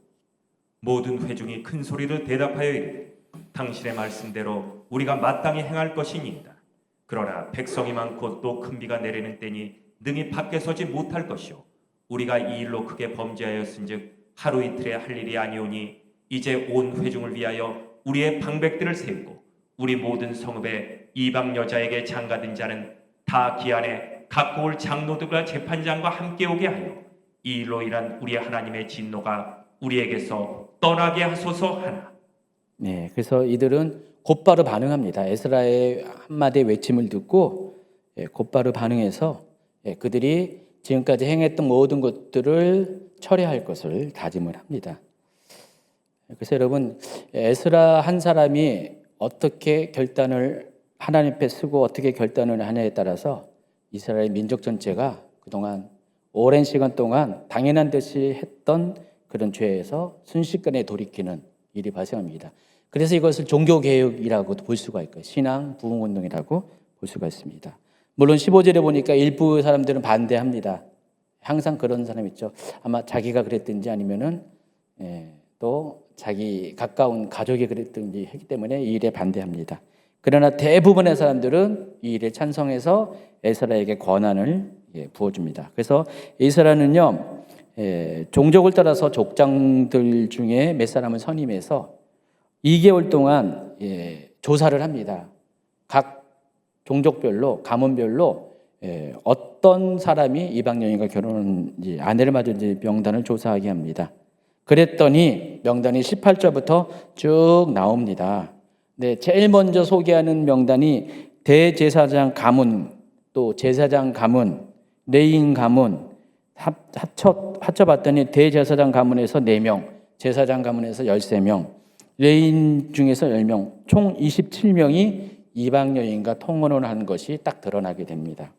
모든 회중이 큰 소리로 대답하여 이르되 당신의 말씀대로 우리가 마땅히 행할 것이니이다. 그러나 백성이 많고 또 큰 비가 내리는 때니 능히 밖에 서지 못할 것이요 우리가 이 일로 크게 범죄하였은즉 하루 이틀에 할 일이 아니오니 이제 온 회중을 위하여 우리의 방백들을 세우고 우리 모든 성읍에 이방 여자에게 장가든 자는 다 기한에 갖고 올 장로들과 재판장과 함께 오게 하여 이 일로 인한 우리 하나님의 진노가 우리에게서 떠나게 하소서 하나.
네, 그래서 이들은 곧바로 반응합니다. 에스라의 한마디 외침을 듣고 곧바로 반응해서 그들이 지금까지 행했던 모든 것들을 철회할 것을 다짐을 합니다. 그래서 여러분, 에스라 한 사람이 어떻게 결단을 하나님 앞에 쓰고 어떻게 결단을 하냐에 따라서 이스라엘 민족 전체가 그동안 오랜 시간 동안 당연한 듯이 했던 그런 죄에서 순식간에 돌이키는 일이 발생합니다. 그래서 이것을 종교개혁이라고도 볼 수가 있고요. 신앙 부흥운동이라고 볼 수가 있습니다. 물론 15절에 보니까 일부 사람들은 반대합니다. 항상 그런 사람 있죠. 아마 자기가 그랬든지 아니면은 또 자기 가까운 가족이 그랬든지 했기 때문에 이 일에 반대합니다. 그러나 대부분의 사람들은 이 일에 찬성해서 에스라에게 권한을 부어줍니다. 그래서 에스라는요, 종족을 따라서 족장들 중에 몇 사람을 선임해서 2개월 동안 조사를 합니다. 각 종족별로, 가문별로 어떤 사람이 이방 여인과 결혼하는지, 아내를 맞은지 명단을 조사하게 합니다. 그랬더니 명단이 18절부터 쭉 나옵니다. 네, 제일 먼저 소개하는 명단이 대제사장 가문, 또 제사장 가문, 레인 가문 합쳐봤더니 대제사장 가문에서 4명, 제사장 가문에서 13명, 레인 중에서 10명, 총 27명이 이방 여인과 통혼을 한 것이 딱 드러나게 됩니다.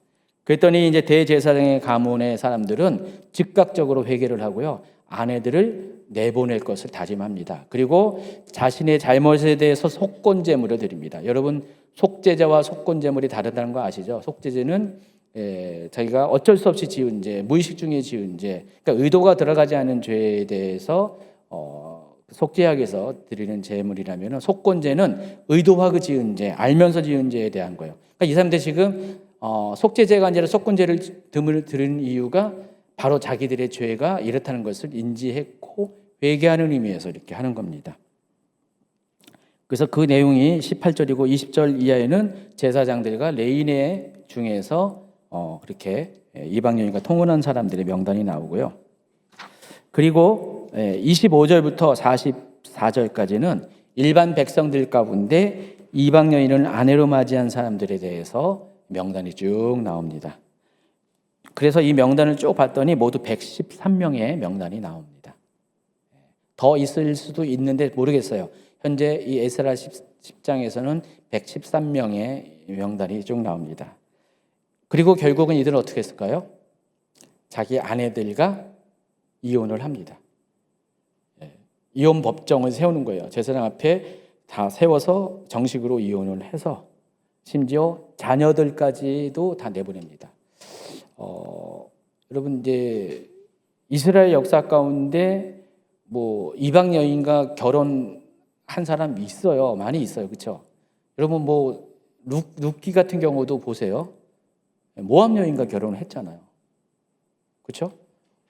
그랬더니 이제 대제사장의 가문의 사람들은 즉각적으로 회개를 하고요, 아내들을 내보낼 것을 다짐합니다. 그리고 자신의 잘못에 대해서 속건제물을 드립니다. 여러분, 속죄제와 속건제물이 다르다는 거 아시죠? 속죄제는 자기가 어쩔 수 없이 지은 죄, 무의식 중에 지은 죄, 그러니까 의도가 들어가지 않은 죄에 대해서 속죄하기 위해서 드리는 제물이라면, 속건제는 의도하고 지은 죄, 알면서 지은 죄에 대한 거예요. 그러니까 이 사람들 지금 속죄제가 아니라 속건제를 드리는 이유가 바로 자기들의 죄가 이렇다는 것을 인지했고 회개하는 의미에서 이렇게 하는 겁니다. 그래서 그 내용이 18절이고 20절 이하에는 제사장들과 레위네 중에서 그렇게 이방 여인과 통혼한 사람들의 명단이 나오고요. 그리고 25절부터 44절까지는 일반 백성들 가운데 이방 여인을 아내로 맞이한 사람들에 대해서 명단이 쭉 나옵니다. 그래서 이 명단을 쭉 봤더니 모두 113명의 명단이 나옵니다. 더 있을 수도 있는데 모르겠어요. 현재 이 에스라 10장에서는 113명의 명단이 쭉 나옵니다. 그리고 결국은 이들은 어떻게 했을까요? 자기 아내들과 이혼을 합니다. 이혼 법정을 세우는 거예요. 제사장 앞에 다 세워서 정식으로 이혼을 해서 심지어 자녀들까지도 다 내보냅니다. 여러분 이제 이스라엘 역사 가운데 뭐 이방 여인과 결혼한 사람이 있어요. 많이 있어요. 그렇죠? 여러분 뭐 룻기 같은 경우도 보세요. 모압 여인과 결혼을 했잖아요. 그렇죠?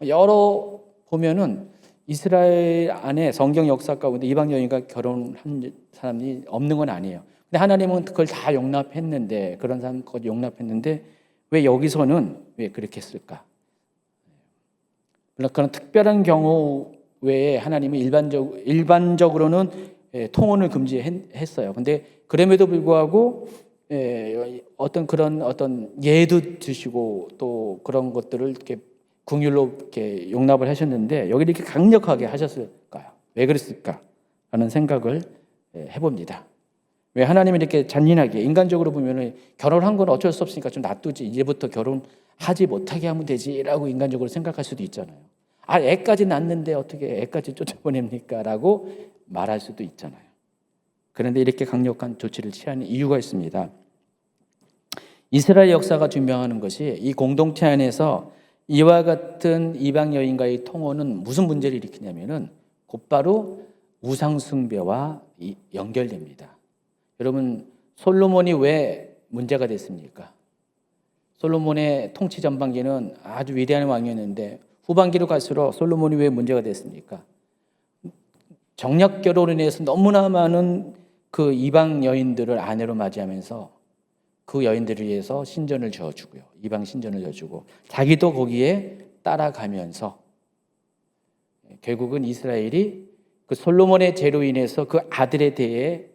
여러 보면은 이스라엘 안에 성경 역사 가운데 이방 여인과 결혼한 사람이 없는 건 아니에요. 근데 하나님은 그걸 다 용납했는데 그런 사람 것 용납했는데 왜 여기서는 왜 그렇게 했을까? 물론 그런 특별한 경우 외에 하나님은 일반적으로는 통혼을 금지했어요. 근데 그럼에도 불구하고 어떤 예도 주시고 또 그런 것들을 이렇게 긍휼로 이렇게 용납을 하셨는데 여기 이렇게 강력하게 하셨을까요? 왜 그랬을까? 하는 생각을 해봅니다. 왜 하나님이 이렇게 잔인하게 인간적으로 보면은 결혼한 건 어쩔 수 없으니까 좀 놔두지 이제부터 결혼하지 못하게 하면 되지라고 인간적으로 생각할 수도 있잖아요. 아, 애까지 낳는데 어떻게 애까지 쫓아보냅니까? 라고 말할 수도 있잖아요. 그런데 이렇게 강력한 조치를 취하는 이유가 있습니다. 이스라엘 역사가 증명하는 것이 이 공동체 안에서 이와 같은 이방 여인과의 통혼은 무슨 문제를 일으키냐면은 곧바로 우상 숭배와 연결됩니다. 여러분 솔로몬이 왜 문제가 됐습니까? 솔로몬의 통치 전반기는 아주 위대한 왕이었는데 후반기로 갈수록 솔로몬이 왜 문제가 됐습니까? 정략 결혼에 의해서 너무나 많은 그 이방 여인들을 아내로 맞이하면서 그 여인들을 위해서 신전을 지어주고요. 이방 신전을 지어주고 자기도 거기에 따라가면서 결국은 이스라엘이 그 솔로몬의 죄로 인해서 그 아들에 대해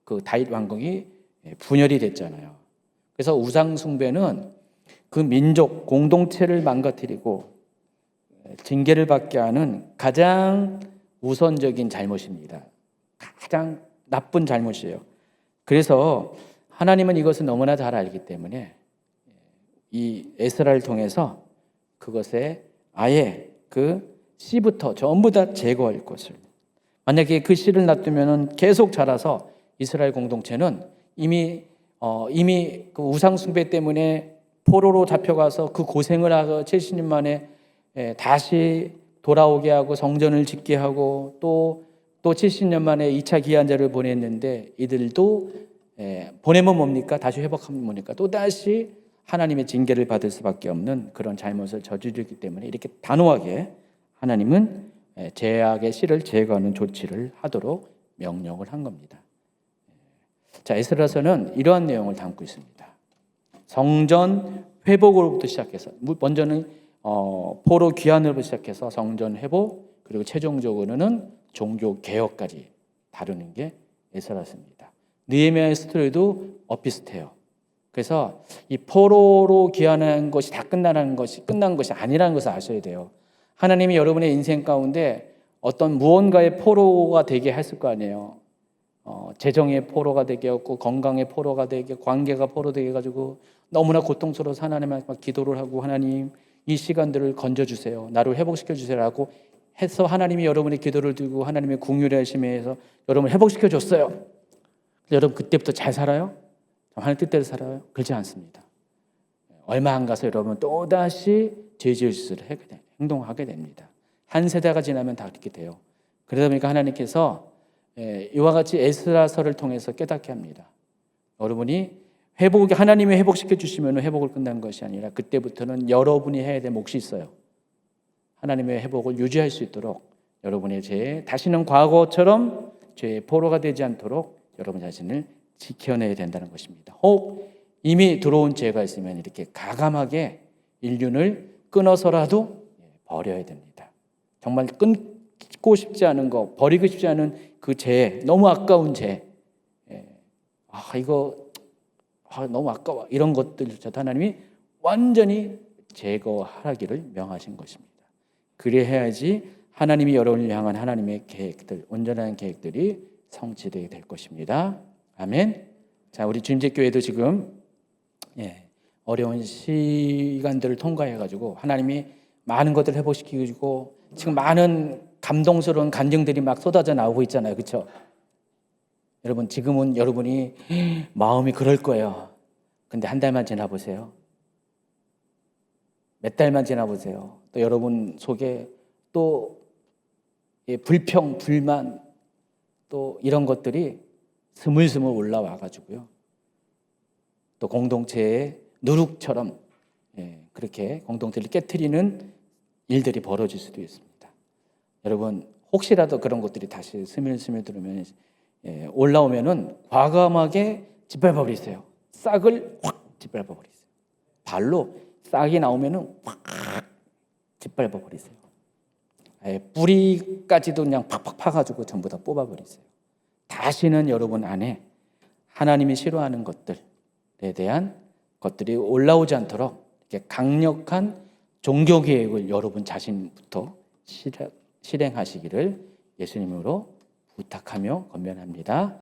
그 다윗 왕궁이 분열이 됐잖아요. 그래서 우상 숭배는 그 민족 공동체를 망가뜨리고 징계를 받게 하는 가장 우선적인 잘못입니다. 가장 나쁜 잘못이에요. 그래서 하나님은 이것을 너무나 잘 알기 때문에 이 에스라를 통해서 그것에 아예 그 씨부터 전부 다 제거할 것을, 만약에 그 씨를 놔두면 계속 자라서 이스라엘 공동체는 이미 그 우상 숭배 때문에 포로로 잡혀가서 그 고생을 하고 70년 만에 다시 돌아오게 하고 성전을 짓게 하고 또 70년 만에 2차 기한제를 보냈는데 이들도 보내면 뭡니까? 다시 회복하면 뭡니까? 또 다시 하나님의 징계를 받을 수밖에 없는 그런 잘못을 저지르기 때문에 이렇게 단호하게 하나님은 죄악의 씨를 제거하는 조치를 하도록 명령을 한 겁니다. 자, 에스라서는 이러한 내용을 담고 있습니다. 성전 회복으로부터 시작해서 먼저는 포로 귀환으로부터 시작해서 성전 회복, 그리고 최종적으로는 종교 개혁까지 다루는 게 에스라서입니다. 느헤미야의 스토리도 비슷해요. 그래서 이 포로로 귀환한 것이 다 끝난 것이 아니라는 것을 아셔야 돼요. 하나님이 여러분의 인생 가운데 어떤 무언가의 포로가 되게 했을 거 아니에요. 재정의 포로가 되게 했고, 건강의 포로가 되게, 관계가 포로되게 해가지고 너무나 고통스러워서 하나님한테 막 기도를 하고, 하나님 이 시간들을 건져주세요, 나를 회복시켜 주세요라고 해서 하나님이 여러분의 기도를 들고 하나님의 긍휼의 하심에 해서 여러분을 회복시켜 줬어요. 여러분 그때부터 잘 살아요? 하나님 뜻대로 살아요? 그렇지 않습니다. 얼마 안 가서 여러분 또다시 죄지을 짓을 행동하게 됩니다. 한 세대가 지나면 다 그렇게 돼요. 그러다 보니까 하나님께서 이와 같이 에스라서를 통해서 깨닫게 합니다. 여러분이 하나님이 회복시켜 주시면 회복을 끝난 것이 아니라 그때부터는 여러분이 해야 될 몫이 있어요. 하나님의 회복을 유지할 수 있도록 여러분의 죄에 다시는 과거처럼 죄의 포로가 되지 않도록 여러분 자신을 지켜내야 된다는 것입니다. 혹 이미 들어온 죄가 있으면 이렇게 가감하게 인륜을 끊어서라도 버려야 됩니다. 정말 끊고 싶지 않은 거, 버리고 싶지 않은 그 죄, 너무 아까운 죄, 이거 너무 아까워, 이런 것들조차도 하나님이 완전히 제거하기를 명하신 것입니다. 그래야지 하나님이 여러분을 향한 하나님의 계획들, 온전한 계획들이 성취되게 될 것입니다. 아멘. 자, 우리 주임제교회도 지금 어려운 시간들을 통과해가지고 하나님이 많은 것들을 회복시키고 지금 많은 감동스러운 간증들이 막 쏟아져 나오고 있잖아요, 그렇죠? 여러분, 지금은 여러분이 마음이 그럴 거예요. 근데 한 달만 지나보세요. 몇 달만 지나보세요. 또 여러분 속에 또 불평, 불만, 또 이런 것들이 스물스물 올라와 가지고요. 또 공동체의 누룩처럼 그렇게 공동체를 깨트리는 일들이 벌어질 수도 있습니다. 여러분, 혹시라도 그런 것들이 다시 스물스물 들으면 올라오면은 과감하게 짓밟아버리세요. 싹을 확 짓밟아버리세요. 발로 싹이 나오면은 확 짓밟아버리세요. 뿌리까지도 그냥 팍팍 파가지고 전부 다 뽑아버리세요. 다시는 여러분 안에 하나님이 싫어하는 것들에 대한 것들이 올라오지 않도록 이렇게 강력한 종교 계획을 여러분 자신부터 실행하시기를 예수님으로 부탁하며 권면합니다.